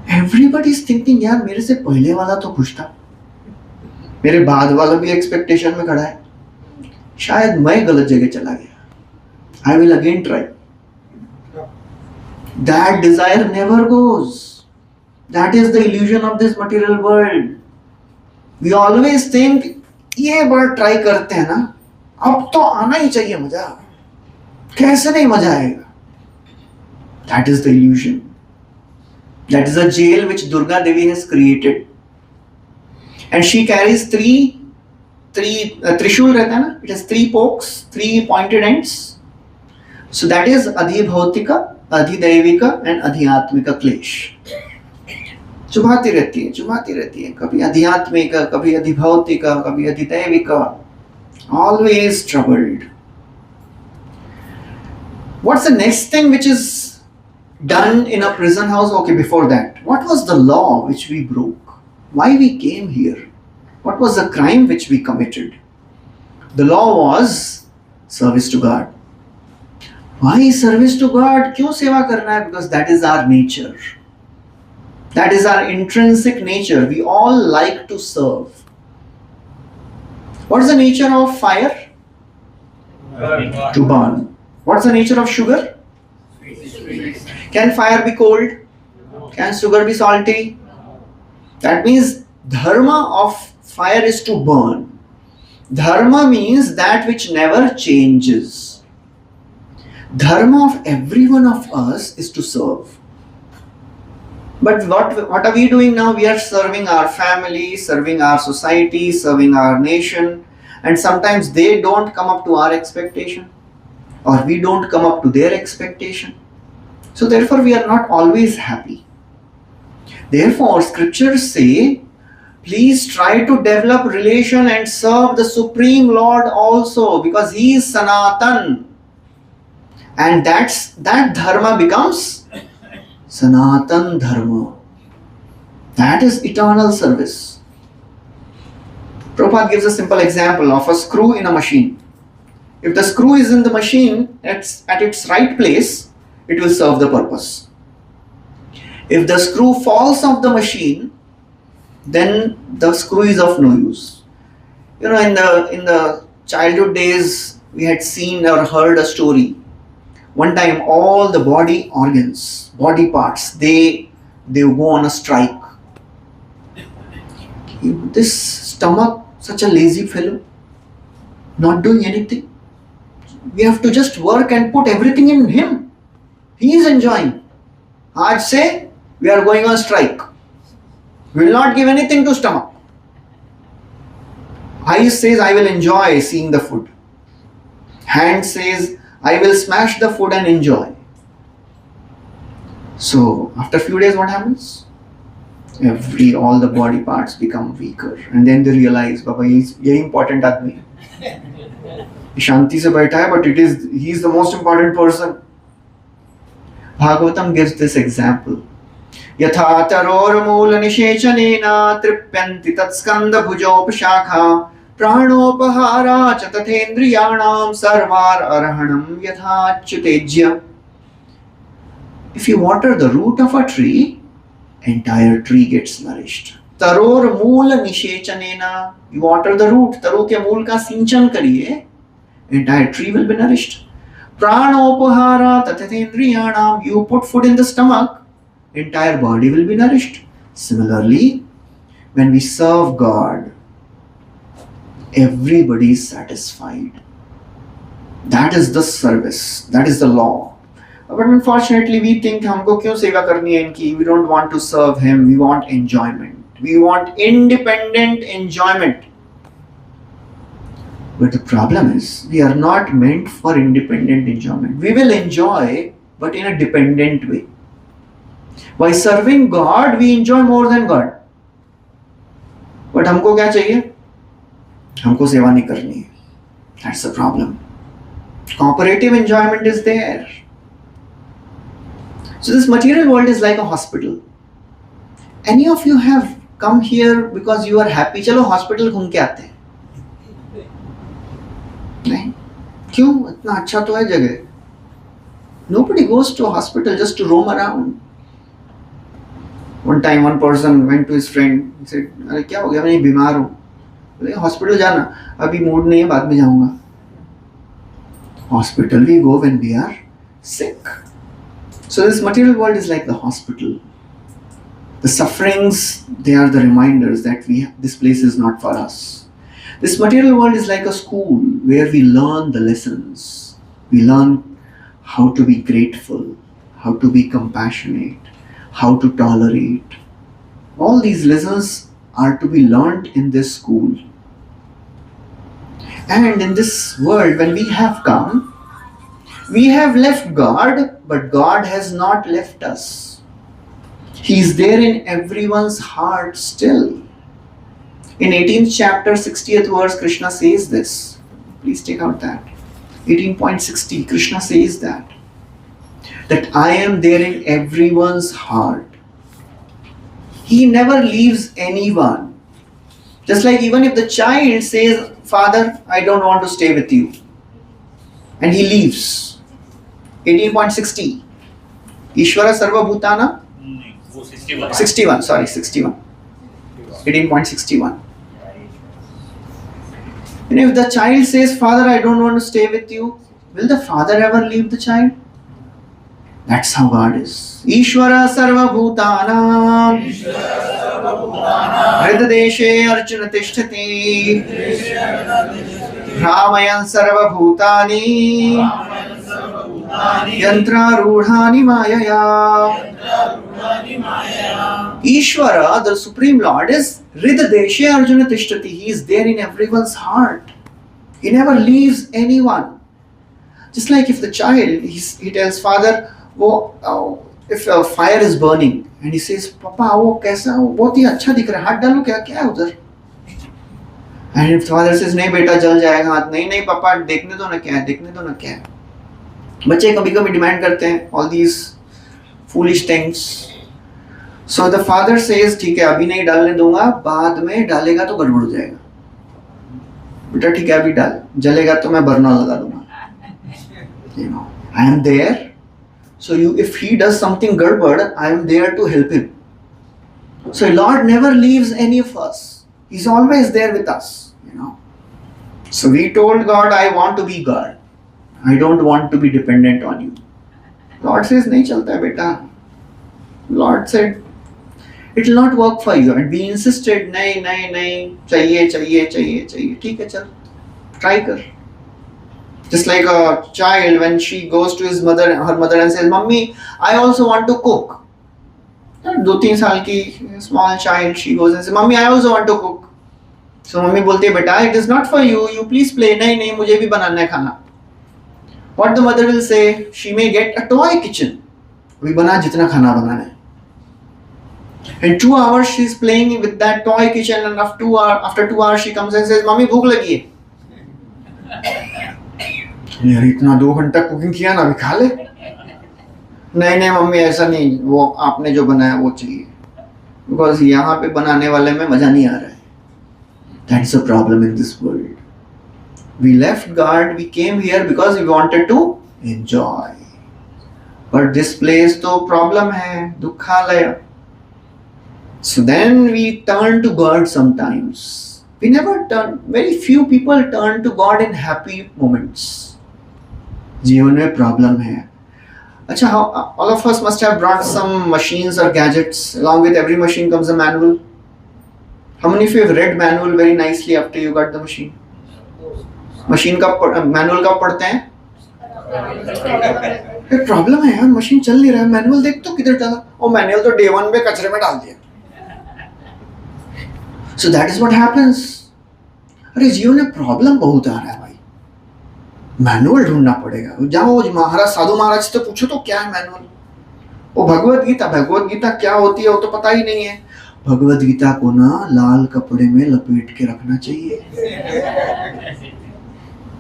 everybody is thinking, यार मेरे से पहले वाला तो खुश था, मेरे बाद वाला भी एक्सपेक्टेशन में खड़ा है, शायद मैं गलत जगह चला गया. I will again try. That desire never goes. That is the illusion of this material world. We always think, ये बार ट्राई करते हैं ना, अब तो आना ही चाहिए मजा, कैसे नहीं मजा आएगा. That is the illusion. That is a jail which Durga Devi has created. And she carries three trishul रहता है ना, it has 3 pokes, 3 pointed ends. So that is adhibhautika, adhidaivika and adhyatmika klesh. चुभाती रहती है, कभी अध्यात्मिक, कभी अधिभौतिक, कभी अधिदैविक, always troubled. What's the next thing which is done in a prison house? Okay, before that, what was the law which we broke? Why we came here? What was the crime which we committed? The law was service to God. Why service to God? क्यों सेवा करना है? Because that is our nature. That is our intrinsic nature. We all like to serve. What is the nature of fire? To burn. What's the nature of sugar? Can fire be cold? Can sugar be salty? That means dharma of fire is to burn. Dharma means that which never changes. Dharma of every one of us is to serve. But what are we doing now? We are serving our family, serving our society, serving our nation, and sometimes they don't come up to our expectation, or we don't come up to their expectation. So therefore we are not always happy. Therefore scriptures say, please try to develop relation and serve the Supreme Lord also, because He is Sanatan. And that dharma becomes Sanatan Dharma. That is eternal service. Prabhupada gives a simple example of a screw in a machine. If the screw is in the machine at its right place, it will serve the purpose. If the screw falls off the machine, then the screw is of no use. You know, in the childhood days, we had seen or heard a story. One time, all the body organs, body parts, they go on a strike. This stomach, such a lazy fellow, not doing anything. We have to just work and put everything in him. He is enjoying. Aaj se, we are going on strike. We will not give anything to stomach. Eye says, I will enjoy seeing the food. Hand says, I will smash the food and enjoy. So, after a few days, what happens? All the body parts become weaker. And then they realize, Baba, ye important admi. Shanti se baitha hai, but he is the most important person. Bhagavatam gives this example. Yatha taror moola nishechanena tripyanti tatskanda bhujopashakha pranopahara chatathendriyanam sarvar arhanam yathachyutejya. If you water the root of a tree, entire tree gets nourished. Taror moola nishechanena. You water the root, taru ke mool ka sinchan kariye, entire tree will be nourished. Pranopahara tatathendriyanam. You put food in the stomach, entire body will be nourished. Similarly, when we serve God, everybody is satisfied. That is the service. That is the law. But unfortunately, we think, हमको क्यों सेवा करनी है इनकी? We don't want to serve Him. We want enjoyment. We want independent enjoyment. But the problem is, we are not meant for independent enjoyment. We will enjoy, but in a dependent way. By serving God, we enjoy more than God. But हमको क्या चाहिए? हमको सेवा नहीं करनी है. That's the problem. Cooperative enjoyment is there. So this material world is like a hospital. Any of you have come here because you are happy? चलो hospital घूम के आते हैं. नहीं? क्यों? इतना अच्छा तो है जगह. Nobody goes to a hospital just to roam around. One time one person went to his friend and said, अरे क्या हो गया? मैं बीमार हूँ. बोले हॉस्पिटल जाना. अभी मूड नहीं है, बाद में जाऊँगा. Hospital we go when we are sick. So this material world is like the hospital. The sufferings, they are the reminders that this place is not for us. This material world is like a school where we learn the lessons. We learn how to be grateful, how to be compassionate, how to tolerate. All these lessons are to be learned in this school. And in this world, when we have come, we have left God, but God has not left us. He is there in everyone's heart still. In 18th chapter, 60th verse, Krishna says this. Please take out that. 18.60, Krishna says that I am there in everyone's heart. He never leaves anyone. Just like even if the child says, Father, I don't want to stay with you, and he leaves. 18.60. Ishvara Sarva Bhutana? 61. 61. 18.61. And if the child says, Father, I don't want to stay with you, will the father ever leave the child? That's how God is. Ishvara Sarva Bhutana Hridadeshe Arjuna Tishtati Ramayan Sarva Bhutani Yantra Rudhani Mayaya. Ishvara, the Supreme Lord, is Hridadeshe Arjuna Tishtati. He is there in everyone's heart. He never leaves anyone. Just like if the child, he tells father, if a fire is burning and he says, Papa, वो कैसा, वो बहुत ही अच्छा दिख रहा है, हाथ डालो क्या क्या है उधर? And if the father says, नहीं बेटा जल जाएगा हाथ, नहीं पापा देखने दो ना क्या है. बच्चे कभी कभी डिमांड करते हैं all these foolish things. So the father says, ठीक है अभी नहीं डालने दूंगा, बाद में डालेगा तो गड़बड़ हो जाएगा. बेटा ठीक है अभी डाल, जलेगा तो मैं बर्नर लगा दूंगा. I am there. So if he does something garbad, I am there to help him. So Lord never leaves any of us. He's always there with us. So we told God, I want to be God. I don't want to be dependent on you. Lord says, नहीं चलता है बेटा. Lord said, it will not work for you. And we insisted, नहीं, चाहिए. ठीक है चल, try कर. Just like a child when she goes to her mother and says, Mummy, I also want to cook. 2-3 साल की small child, she goes and says, Mummy, I also want to cook. So mummy बोलती है बेटा, it is not for you. You please play. नहीं मुझे भी बनाना है खाना. What the mother will say? She may get a toy kitchen. अभी बना जितना खाना बनाना है. And 2 hours she is playing with that toy kitchen, and after 2 hours she comes and says, Mummy भूख लगी है. यार इतना 2 घंटा कुकिंग किया ना, अभी खा ले. नहीं मम्मी ऐसा नहीं, वो आपने जो बनाया वो चाहिए, बिकॉज यहाँ पे बनाने वाले में मजा नहीं आ रहा है. That's the problem in this world. We left God, we came here because we wanted to enjoy. But this place तो problem है, दुखालय. So then we turn to God sometimes. We never turn, very few people turn to God in happy moments. जीवन में problem है. अच्छा, all of us must have brought some machines or gadgets. Along with every machine comes a manual. How many of you have read manual very nicely after you got the machine? Machine का manual कब पढ़ते हैं? एक problem है यार, machine चल नहीं रहा है, मैनुअल देख तो किधर डाला, और मैनुअल तो डे 1 पे कचरे में डाल दिया. So that is what happens. अरे जीवन में प्रॉब्लम बहुत आ रहा है भाई, मैनुअल ढूंढना पड़ेगा। जाओ महाराज साधु महाराज से तो पूछो तो क्या है मैनुअल। वो भगवत गीता क्या होती है वो तो पता ही नहीं है। भगवत गीता को ना लाल कपड़े में लपेट के रखना चाहिए,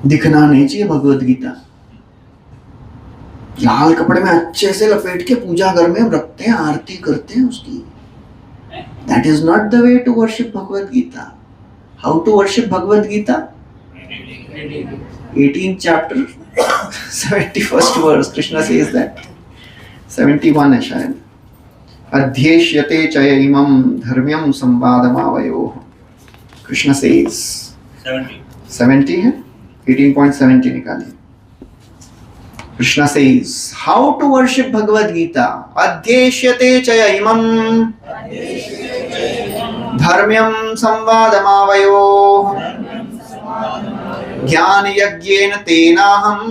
दिखना नहीं चाहिए। भगवत गीता लाल कपड़े में अच्छे से लपेट के पूजा घर में हम रखते हैं, आरती करते हैं उसकी। That is not the way to worship Bhagavad Gita. How to worship Bhagavad Gita? 18th chapter, 71st verse. Krishna says that. 71 है शायद। अध्येष्यते चय इमं धर्म्यं संवादमावयोः। Krishna says 70 है, 18.70 निकालिए। Krishna says, how to worship Bhagavad Gita? Adhyeshyate chaya imam dharmyam samvadamavayo jnana yagyena tenaham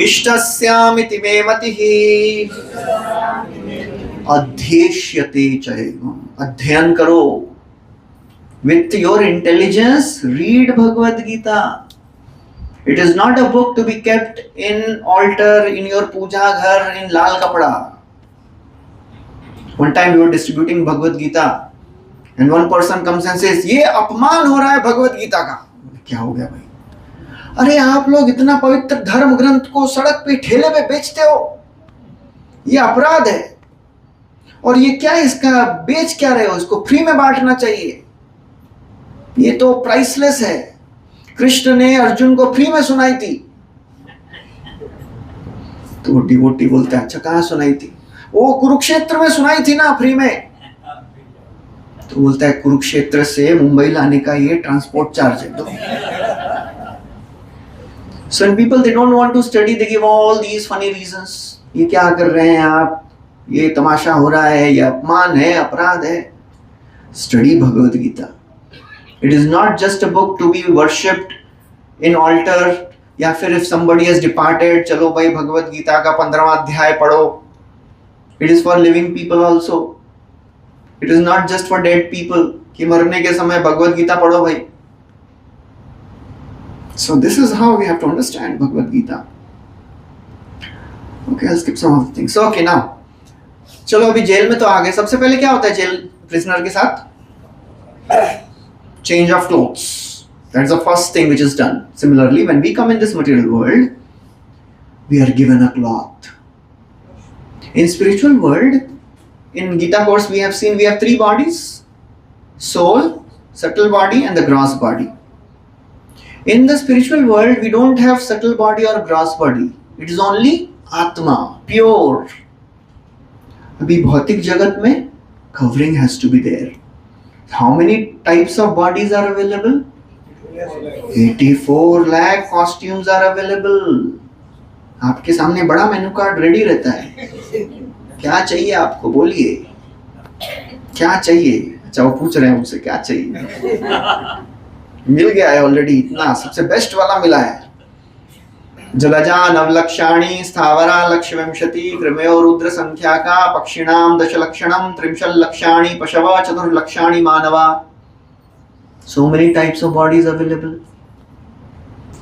ishtasyamiti me matihi adhyeshyate chaya imam। अध्ययन करो with your intelligence, read Bhagavad Gita। It is not a book to be kept in altar, in your puja ghar, in lal kapda. One time we were distributing Bhagavad Gita and one person comes and says, ये अपमान हो रहा है भगवत गीता का। क्या हो गया भाई? अरे आप लोग इतना पवित्र धर्म ग्रंथ को सड़क पे ठेले पे बेचते हो, ये अपराध है। और ये क्या, इसका बेच क्या रहे हो, इसको फ्री में बांटना चाहिए, ये तो प्राइसलेस है। कृष्ण ने अर्जुन को फ्री में सुनाई थी। तो डिवोटी बोलता है, अच्छा कहाँ सुनाई थी? वो कुरुक्षेत्र में सुनाई थी ना फ्री में। तो बोलता है कुरुक्षेत्र से मुंबई लाने का ये ट्रांसपोर्ट चार्ज है। तो so when people they don't want to study, they give all these funny reasons। ये क्या कर रहे हैं आप, ये तमाशा हो रहा है, ये अपमान है, अपराध है। Study Bhagavad Gita. It is not just a book to be worshipped in altar, या फिर if somebody has departed, चलो भाई भगवत गीता का 15वां अध्याय पढ़ो। It is for living people also. It is not just for dead people कि मरने के समय भगवत गीता पढ़ो भाई। So this is how we have to understand Bhagavad Gita. Okay, I'll skip some of the things. So okay, now चलो अभी jail में तो आ गए। सबसे पहले क्या होता है जेल प्रिजनर के साथ? Change of clothes. That's the first thing which is done. Similarly, when we come in this material world, we are given a cloth. In spiritual world, in Gita course we have seen we have three bodies: soul, subtle body and the gross body. In the spiritual world, we don't have subtle body or gross body. It is only Atma, pure. अभी भौतिक जगत में covering has to be there. How many types of bodies are available? 84 lakh costumes are available. आपके सामने बड़ा menu card ready रहता है। क्या चाहिए आपको, बोलिए क्या चाहिए। अच्छा वो पूछ रहे हैं मुझसे क्या चाहिए। मिल गया है ऑलरेडी, इतना सबसे बेस्ट वाला मिला है। जलजा नवलक्षाणी स्थावरा लक्षविंशति कृमयो रुद्र संख्याका पक्षिणाम दशलक्षणम त्रिंशल लक्षाणी पशव चतुर्लक्षाणी मानवा। So many types of bodies available.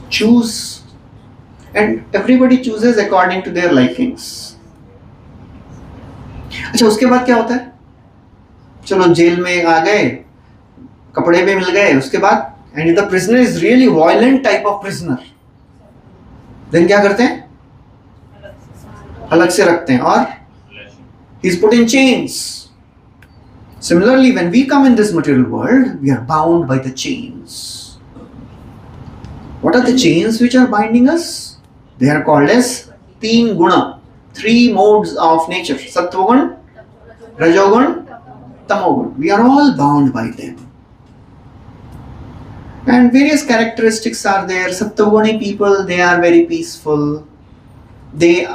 Choose, and everybody chooses according to their likings. अच्छा उसके बाद क्या होता है? चलो जेल में आ गए, कपड़े भी मिल गए, उसके बाद and if the prisoner is really violent type of prisoner, then क्या करते हैं? अलग से रखते हैं और he is put in chains. Similarly, when we come in this material world, we are bound by the chains. What are the chains which are binding us? They are called as teen guna, three modes of nature: sattvagun, rajogun, tamogun. We are all bound by them. And various characteristics are there. Sattva-guni people, they are very peaceful. They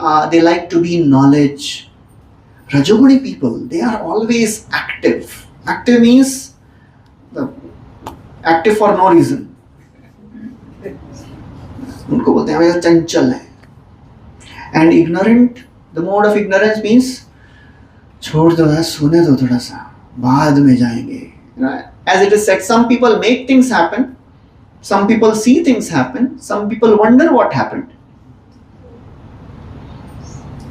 like to be in knowledge. Rajoguni people, they are always active. Active means active for no reason. उनको बोलते हैं हमेशा चंचल है. And ignorant, the mode of ignorance means छोड़ दो यार, सोने दो थोड़ा सा, बाद में जाएंगे. As it is said, some people make things happen, some people see things happen, some people wonder what happened.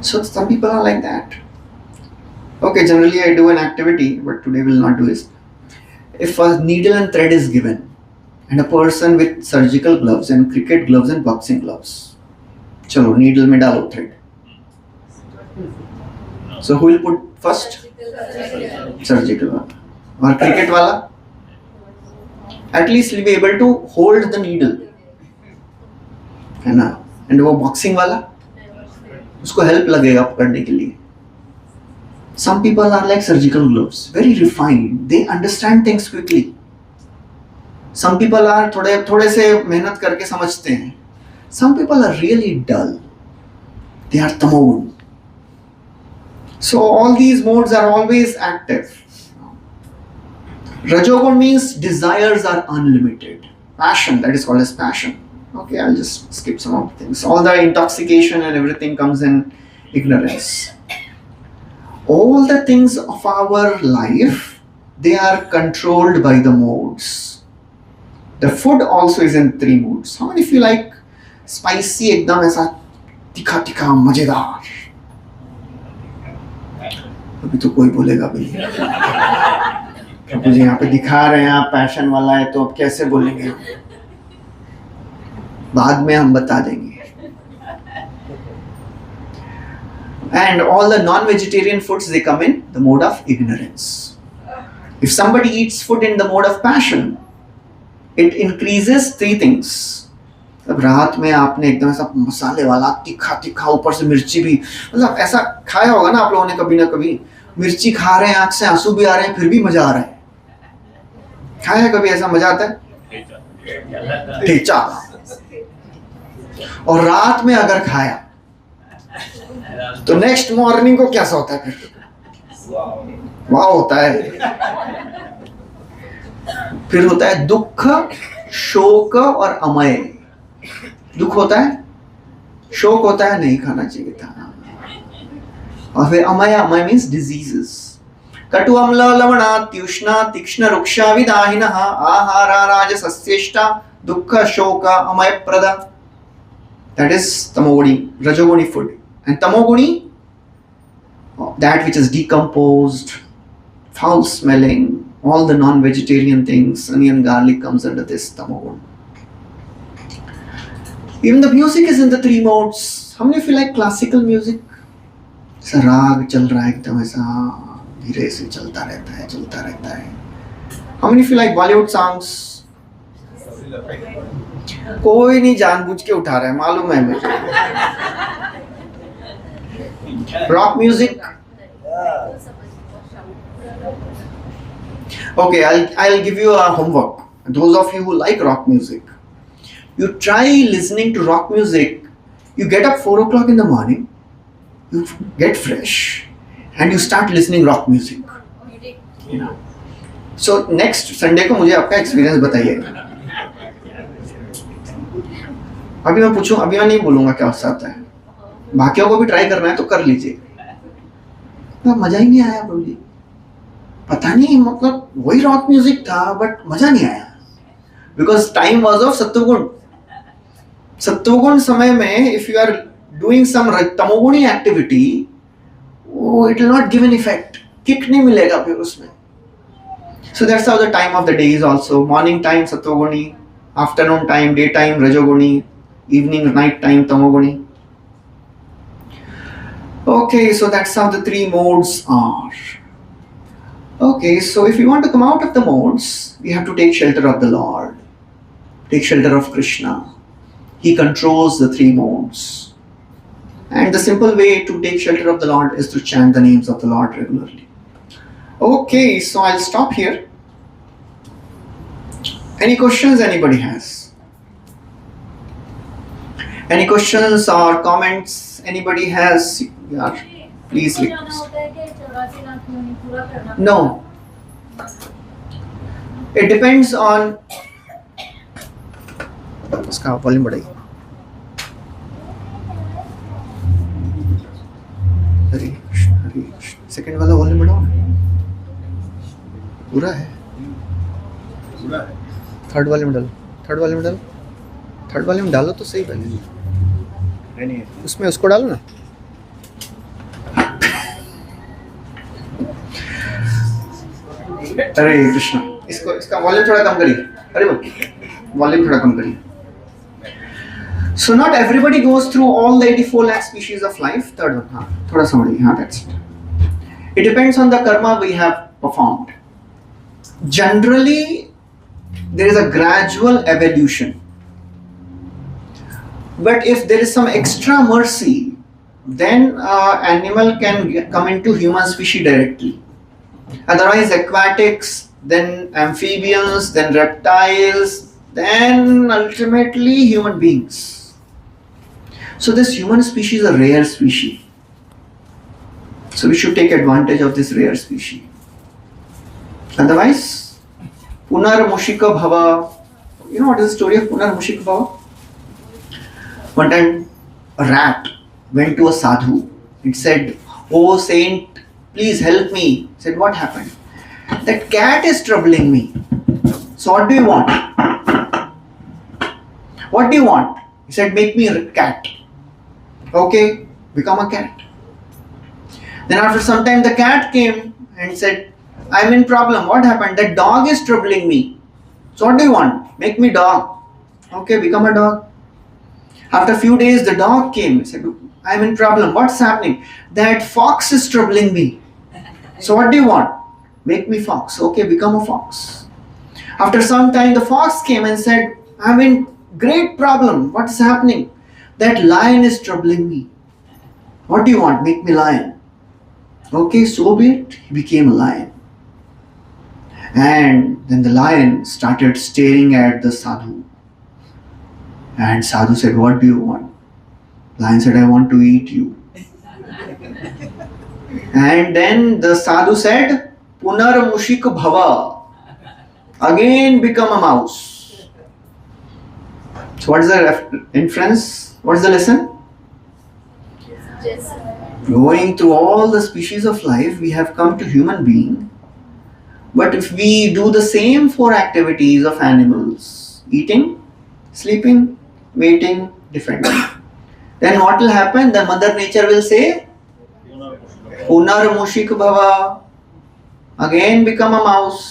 So some people are like that. Okay, generally I do an activity, but today will not do it. If a needle and thread is given, and a person with surgical gloves and cricket gloves and boxing gloves, chalo, needle mein dalo thread. So who will put first? Surgical wala. Or cricket wala? At least he'll be able to hold the needle. है ना? And वो boxing वाला? उसको help लगेगा पकड़ने के लिए. Some people are like surgical gloves, very refined. They understand things quickly. Some people are थोड़े से मेहनत करके समझते हैं. Some people are really dull. They are tamogun. So all these modes are always active. Rajogun means desires are unlimited. Passion, that is called as passion. Okay, I'll just skip some of the things. All the intoxication and everything comes in ignorance. All the things of our life, they are controlled by the modes. The food also is in 3 modes. How many of you like spicy, एकदम ऐसा तीखा तीखा मजेदार? अभी तो कोई बोलेगा भी नहीं. प्रभु जी यहाँ पे दिखा रहे हैं आप पैशन वाला है, तो अब कैसे बोलेंगे? बाद में हम बता देंगे. And all the non-vegetarian foods, they come in the mode of ignorance. If somebody eats food in the mode of passion, it increases 3 things. अब रात में आपने एकदम ऐसा मसाले वाला तीखा तीखा ऊपर से मिर्ची भी, मतलब ऐसा खाया होगा ना आप लोगों ने कभी ना कभी. मिर्ची खा रहे हैं, आंख से आंसू भी आ रहे हैं, फिर भी मजा आ रहा है. खाया कभी ऐसा मजा आता है? ठेचा. और रात में अगर खाया तो नेक्स्ट मॉर्निंग को कैसा होता है फिर? वाह होता है. फिर होता है दुख, शोक और अमय. दुख होता है, शोक होता है, नहीं खाना चाहिए था. और फिर अमय, अमय मीन्स डिजीजेस. कटु अम्ल लवणा त्युष्णा तीक्ष्ण रुक्षा विदाहिनः आहारा राजसस्येष्टा दुःख शोक अमय प्रदा. That is tamoguni, rajoguni food. And tamoguni, that which is decomposed, foul smelling, all the non-vegetarian things, onion, garlic comes under this tamogun. Even the music is in the 3 modes. How many of you like classical music? ऐसा राग चल रहा है एकदम ऐसा धीरे से चलता रहता है. How many of you like Bollywood songs? कोई नहीं जानबूझ के उठा रहा है, मालूम है मुझे. Rock music. Okay, I'll give you a homework. Those of you who like rock music, you try listening to rock music. You get up 4 o'clock in the morning, you get fresh, and you start listening rock music. You know. So next Sunday को मुझे आपका experience बताइए. अभी मैं पूछूं, अभी मैं नहीं बोलूंगा क्या आता है. बाकियों को भी ट्राई करना है तो कर लीजिए. तो मजा ही नहीं आया प्रभु जी. पता नहीं, मतलब वही रॉक म्यूजिक था बट मजा नहीं आया. बिकॉज टाइम वॉज ऑफ सत्वगुण. सत्वगुण समय में if you are doing some तमोगुणी activity, it will not give an effect. Kick नहीं मिलेगा फिर उसमें. So that's how the time of the day is also. Morning time Sattva-guni, afternoon time, daytime Rajoguni, evening, night time Tamoguni. Okay, so that's how the 3 modes are. Okay, so if we want to come out of the modes, we have to take shelter of the Lord. Take shelter of Krishna. He controls the 3 modes. And the simple way to take shelter of the Lord is to chant the names of the Lord regularly. Okay, so I'll stop here. Any questions anybody has? Any questions or comments anybody has? Yeah, please request. No. It depends on. इसका volume बढ़ाइए. हरे Krishna. Second वाला volume बढ़ाओ. पूरा है. Third वाले में डालो, third वाले में डालो, थर्ड वाले में डालो तो सही बने। उसमें उसको डालो ना। हरे कृष्ण। इसको इसका वॉल्यूम थोड़ा कम करिए। अरे वॉल्यूम थोड़ा कम करिए। So not everybody goes through all the 84 lakh species of life. Third one, हाँ थोड़ा समझिए, हाँ that's it. It depends on the karma we have performed. Generally, there is a gradual evolution. But if there is some extra mercy, then animal can come into human species directly. Otherwise, aquatics, then amphibians, then reptiles, then ultimately human beings. So this human species is a rare species. So we should take advantage of this rare species. Otherwise, Punar Mushika Bhava. You know what is the story of Punar Mushika Bhava? One time, a rat went to a sadhu. It said, "Oh saint, please help me." He said, "What happened?" "That cat is troubling me." "So what do you want?" "What do you want?" He said, "Make me a cat." "Okay, become a cat." Then after some time the cat came and said, "I'm in problem." "What happened?" "That dog is troubling me." "So what do you want?" "Make me dog." "Okay, become a dog." After a few days the dog came and said, "I'm in problem." "What's happening?" "That fox is troubling me." "So what do you want?" "Make me fox." "Okay, become a fox." After some time the fox came and said, "I'm in great problem. What is happening?" "That lion is troubling me." "What do you want?" "Make me lion." "Okay, so be it." He became a lion. And then the lion started staring at the sadhu. And sadhu said, "What do you want?" Lion said, "I want to eat you." And then the sadhu said, "Punar Mushik Bhava." Again become a mouse. So what is the inference? What is the lesson? Yes. Going through all the species of life, we have come to human being. But if we do the same 4 activities of animals, eating, sleeping, mating, defending, then what will happen? The mother nature will say, Punar Mushik Bhava. Again become a mouse.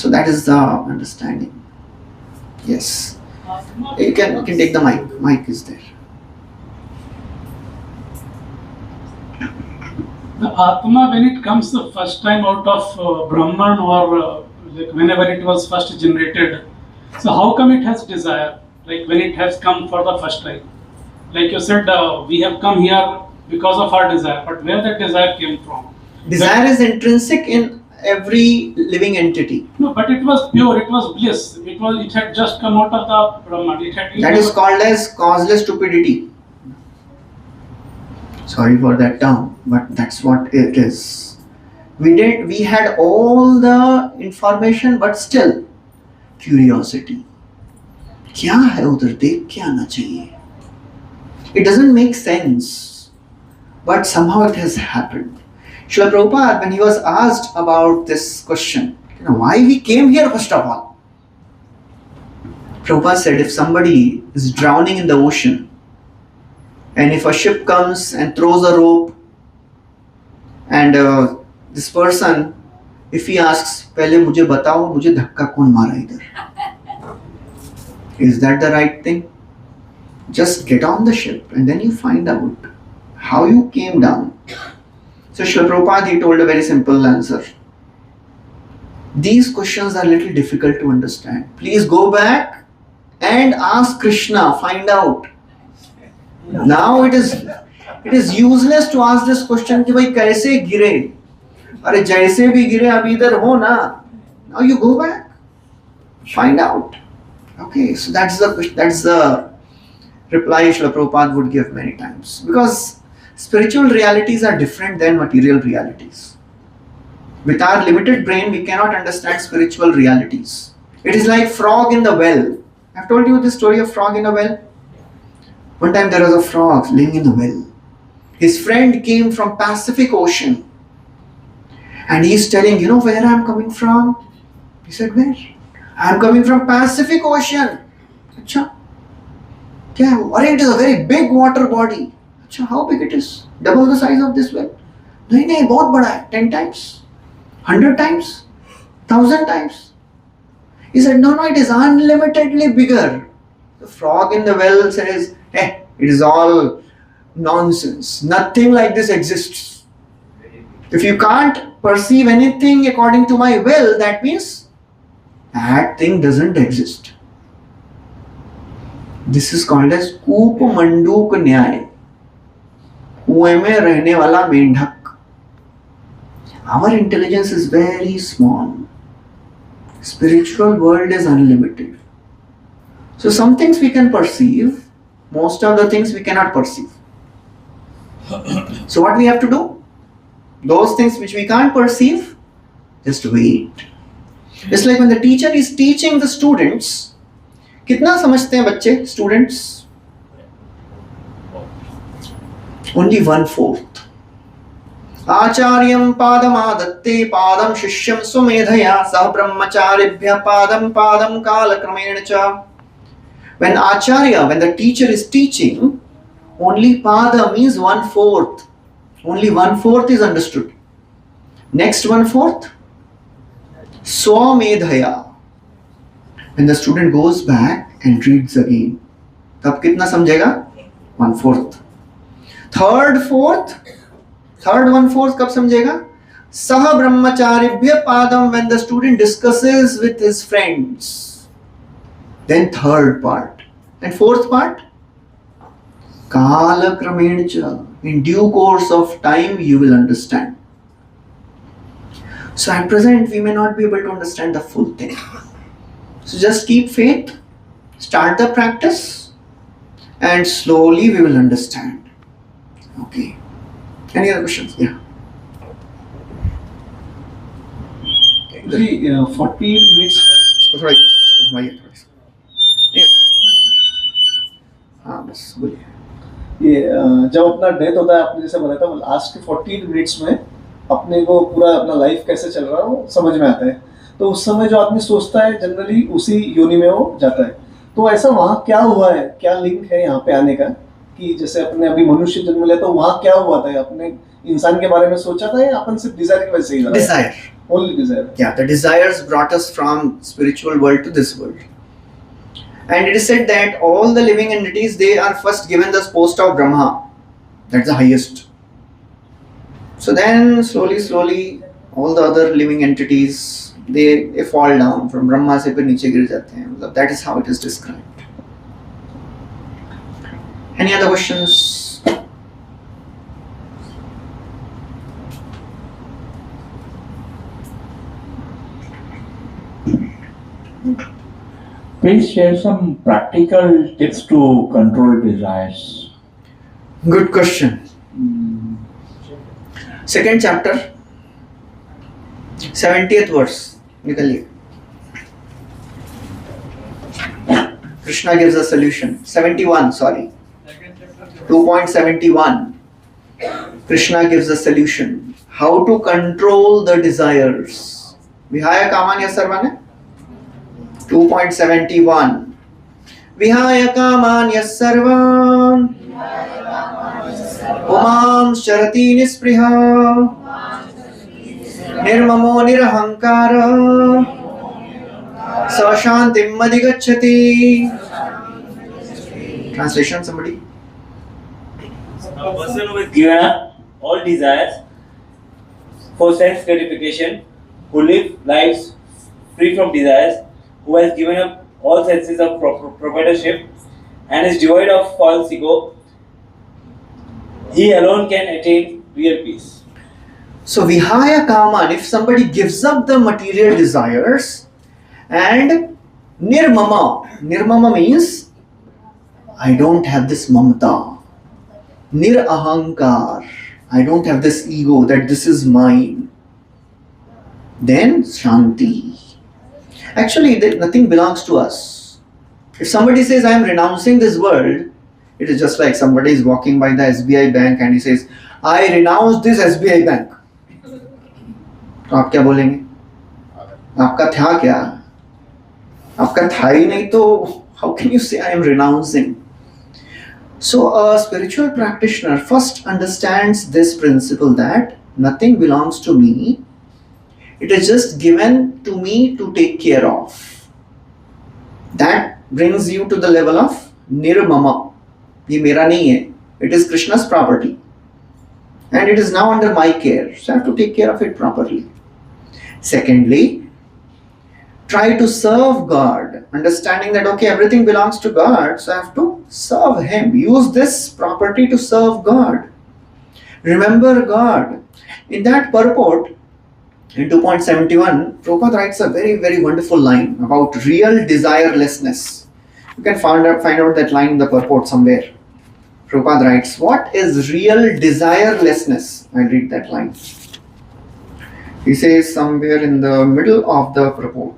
So that is the understanding. Yes. You can take the mic. Mic is there. The Atma, when it comes the first time out of Brahman or like whenever it was first generated, so how come it has desire? Like when it has come for the first time? Like you said, we have come here because of our desire, but where that desire came from? Desire is intrinsic in every living entity. No, but it was pure, it was bliss. It had just come out of the Brahman. That is called as causeless stupidity. Sorry for that term, but that's what it is. We had all the information, but still curiosity. क्या है उधर, देख के आना चाहिए. It doesn't make sense, but somehow it has happened. Srila Prabhupada, when he was asked about this question, why we came here first of all, Prabhupada said, if somebody is drowning in the ocean, and if a ship comes and throws a rope, and this person, if he asks, पहले मुझे बताओ मुझे धक्का कौन मारा इधर, is that the right thing? Just get on the ship and then you find out how you came down. So Srila Prabhupada, he told a very simple answer. These questions are a little difficult to understand. Please go back and ask Krishna, find out. Now it is useless to ask this question कि भाई कैसे गिरे, अरे जैसे भी गिरे अभी इधर हो ना. Now you go back, find out. Okay, so that's the reply Srila Prabhupada would give many times, because spiritual realities are different than material realities. With our limited brain, we cannot understand spiritual realities. It is like frog in the well. I've told you the story of frog in a well. One time there was a frog living in the well. His friend came from Pacific Ocean and he's telling, you know where I'm coming from? He said, where? I am coming from Pacific Ocean. Achha. Kya? It is a very big water body. Achha, how big it is? Double the size of this well? नहीं नहीं बहुत बड़ा है. 10 times? 100 times? 1000 times? He said, no, it is unlimitedly bigger. The frog in the well says, hey, it is all nonsense. Nothing like this exists. If you can't perceive anything according to my will, that means that thing doesn't exist. This is called as कूप मंडूक न्याय. कुएं में रहने वाला मेंढक. Our intelligence is very small. Spiritual world is unlimited. So some things we can perceive, most of the things we cannot perceive. So what we have to do? Those things which we can't perceive, just wait. It's like when the teacher is teaching the students, कितना समझते हैं बच्चे, students? Only 1/4. आचार्यं पादमादत्ते पादं शिष्यं सुमेधया सह ब्रह्मचारिभ्यः पादं पादं कालक्रमेण च. When the teacher is teaching, only pada means 1/4. Only 1/4 is understood. Next 1/4, swamedhaya. When the student goes back and reads again, तब कितना समझेगा? 1/4. Third 1/4 कब समझेगा? सह ब्रह्मचारिभ्य पादम, when the student discusses with his friends. Then third part. And fourth part? Kala kramencha. In due course of time you will understand. So at present we may not be able to understand the full thing. So just keep faith, start the practice, and slowly we will understand. Okay. Any other questions? Yeah. Ji 40 minutes इसको थोड़ा इसको घुमाइए थोड़ा सा. हाँ बस बोलिए. ये जब अपना डेथ होता है, आपने जैसे बताया था, लास्ट 40 मिनट्स में अपने को पूरा अपना लाइफ कैसे चल रहा है वो समझ में आता है. तो उस समय जो आदमी सोचता है जनरली उसी योनि में वो जाता है. तो ऐसा वहाँ क्या हुआ है, क्या लिंक है यहाँ पे आने का, कि जैसे अपने अभी मनुष्य जन्म लिया तो वहाँ क्या हुआ था? अपने इंसान के बारे में सोचा था या अपन सिर्फ डिजायर की वजह से ही? Desire. Only desire. Yeah, the desires brought us from spiritual world to this world. And it is said that all the living entities, they are first given the post of Brahma. That's the highest. So then slowly all the other living entities, they fall down from Brahma se फिर नीचे गिर जाते हैं. That is how it is described. Any other questions? Please share some practical tips to control desires. Good question. Second chapter, 70th verse. निकलिए. Krishna gives a solution. 71, sorry. 2.71. Krishna gives a solution. How to control the desires. Vihaya kamanya sarvane? 2.71. Vihaya kamanya sarvan Umam sharati nispriha Nirmamo nirahankara Sashantim madhigacchati. Translation, somebody? A person who is given up all desires for sense gratification, who lives lives free from desires, who has given up all senses of proprietorship and is devoid of false ego, he alone can attain real peace. So Vihaya Kaman, if somebody gives up the material desires, and Nirmama means I don't have this mamata. Nirahankar, I don't have this ego that this is mine. Then Shanti. Actually, nothing belongs to us. If somebody says I am renouncing this world, it is just like somebody is walking by the SBI bank and he says, I renounce this SBI bank. तो आप क्या बोलेंगे? आपका था क्या? आपका था ही नहीं तो how can you say I am renouncing? So a spiritual practitioner first understands this principle that nothing belongs to me. It is just given to me to take care of. That brings you to the level of nirmama. ये मेरा नहीं है. It is Krishna's property. And it is now under my care. So I have to take care of it properly. Secondly, try to serve God, understanding that okay, everything belongs to God, so I have to serve Him. Use this property to serve God. Remember God. In that purport, in 2.71, Prabhupada writes a very, very wonderful line about real desirelessness. You can find out that line in the purport somewhere. Prabhupada writes, what is real desirelessness? I'll read that line. He says somewhere in the middle of the purport.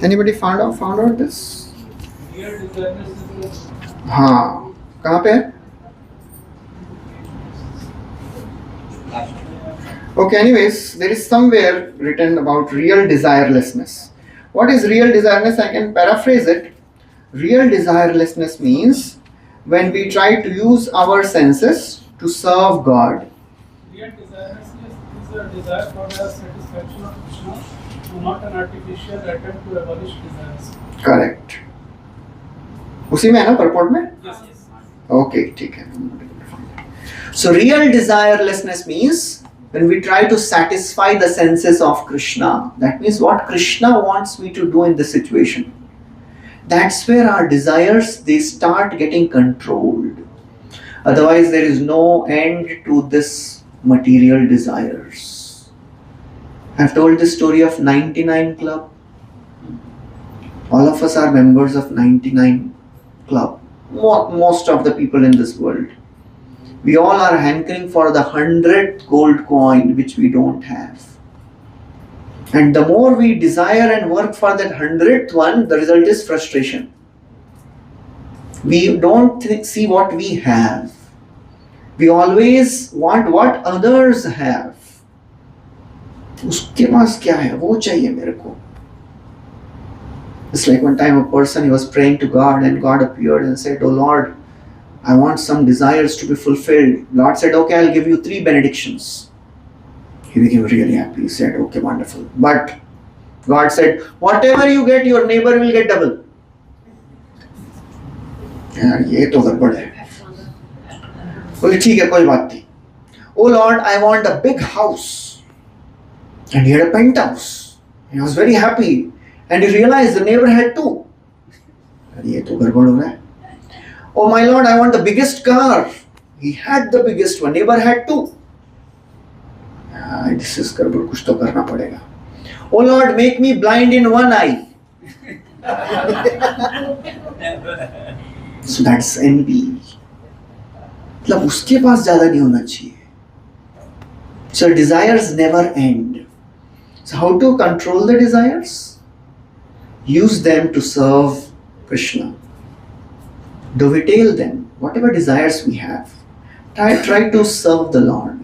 Anybody found out this? हाँ, कहाँ पे है? Okay, anyways, there is somewhere written about real desirelessness. What is real desirelessness? I can paraphrase it. Real desirelessness means when we try to use our senses to serve God. Real desirelessness is a desire for the satisfaction of Krishna, and not an artificial attempt to abolish desires. Correct. उसी में है ना purport में? Yes. Okay, ठीक है. So real desirelessness means when we try to satisfy the senses of Krishna. That means what Krishna wants me to do in this situation. That's where our desires, they start getting controlled. Otherwise, there is no end to this material desires. I've told the story of 99 Club. All of us are members of 99 Club. Most of the people in this world. We all are hankering for the 100th gold coin which we don't have. And the more we desire and work for that 100th one, the result is frustration. We don't see what we have. We always want what others have. उसके पास क्या है? वो चाहिए मेरे को. It's like one time a person, he was praying to God and God appeared and said, "Oh Lord, I want some desires to be fulfilled." Lord said, "Okay, I'll give you 3 benedictions." He became really happy. He said, "Okay, wonderful." But God said, "Whatever you get, your neighbor will get double." यार ये तो गड़बड़ है. बोले ठीक है कोई बात नहीं. "Oh Lord, I want a big house." And he had a penthouse. He was very happy. And he realized the neighbor had 2. यार ये तो गड़बड़ हो रहा है. "Oh my Lord, I want the biggest car." He had the biggest one. Neighbor had 2. This is गड़बड़, कुछ तो करना पड़ेगा. "Oh Lord, make me blind in one eye." So that's envy. मतलब उसके पास ज़्यादा नहीं होना चाहिए. So desires never end. So how to control the desires? Use them to serve Krishna. Dovetail them, whatever desires we have. Try to serve the Lord.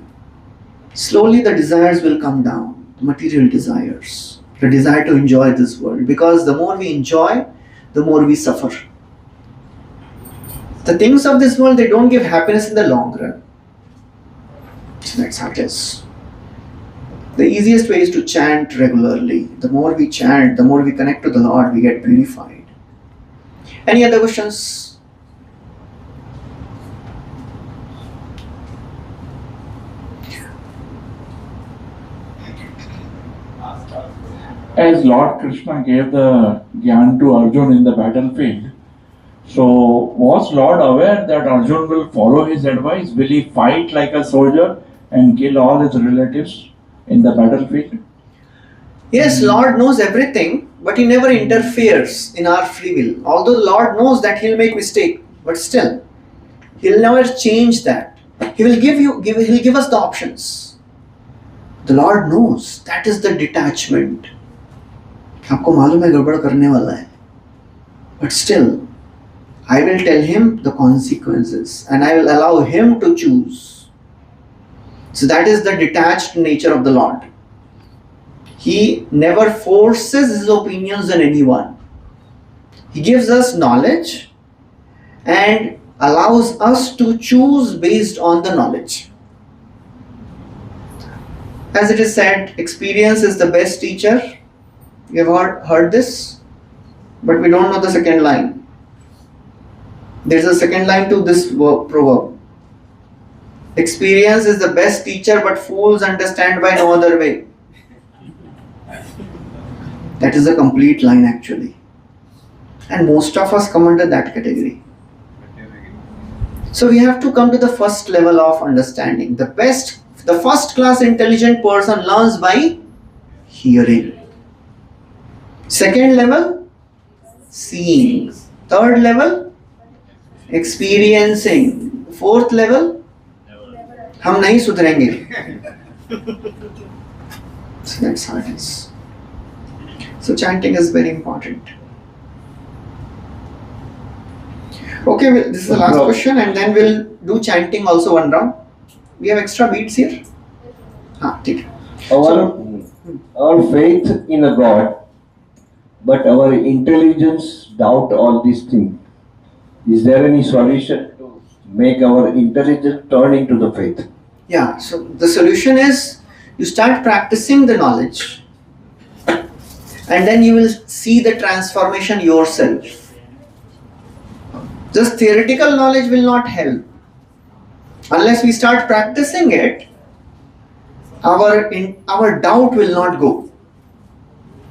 Slowly the desires will come down, the material desires, the desire to enjoy this world. Because the more we enjoy, the more we suffer. The things of this world, they don't give happiness in the long run. So that's how it is. The easiest way is to chant regularly. The more we chant, the more we connect to the Lord, we get purified. Any other questions? As Lord Krishna gave the Gyan to Arjun in the battlefield, so was Lord aware that Arjun will follow his advice? Will he fight like a soldier and kill all his relatives in the battlefield? Yes, Lord knows everything, but He never interferes in our free will. Although the Lord knows that He'll make mistake, but still, He'll never change that. He'll give us the options. The Lord knows. That is the detachment. आपको मालूम है गड़बड़ करने वाला है. But still, I will tell him the consequences and I will allow him to choose. So that is the detached nature of the Lord. He never forces his opinions on anyone. He gives us knowledge and allows us to choose based on the knowledge. As it is said, experience is the best teacher. You have heard this, but we don't know the second line. There's a second line to this proverb. Experience is the best teacher, but fools understand by no other way. That is a complete line actually. And most of us come under that category. So we have to come to the first level of understanding. The first class intelligent person learns by hearing. Second level, seeing. Third level, experiencing. Fourth level, हम नहीं सुधरेंगे. So that's how it is. So chanting is very important. Okay, this is the last question and then we'll do chanting also one round. We have extra beats here. ठीक है. Our faith in a God, but our intelligence doubt all these things. Is there any solution to make our intelligence turn into the faith? Yeah, so the solution is you start practicing the knowledge and then you will see the transformation yourself. Just theoretical knowledge will not help. Unless we start practicing it, our doubt will not go.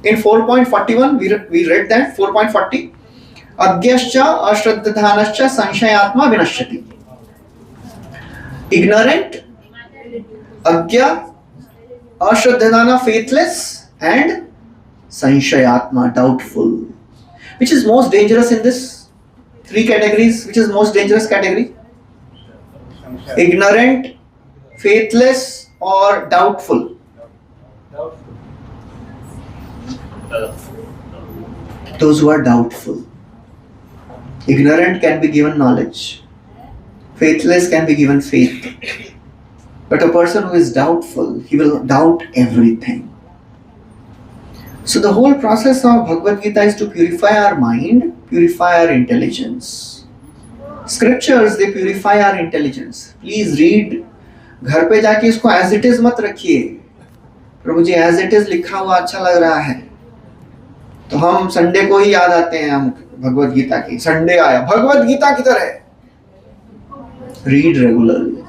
In 4.41, we read that 4.40. Agyascha ashraddhanascha sanshayatma vinashyati. Ignorant, agya, ashraddhana faithless, and sanshayatma doubtful. Which is most dangerous in this? Three categories. Which is most dangerous category? Ignorant, faithless, or doubtful? Those who are doubtful. Ignorant can be given knowledge. Faithless can be given faith. But a person who is doubtful, he will doubt everything. So the whole process of Bhagavad Gita is to purify our mind, purify our intelligence. Scriptures, they purify our intelligence. Please read. घर पे जाके इसको as it is मत रखिए. पर मुझे as it is लिखा हुआ अच्छा लग रहा है. तो हम संडे को ही याद आते हैं हम भगवद गीता की. संडे आया, भगवद गीता किधर है? Read regularly.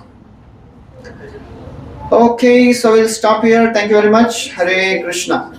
Okay, so we'll stop here. Thank you very much. Hare Krishna.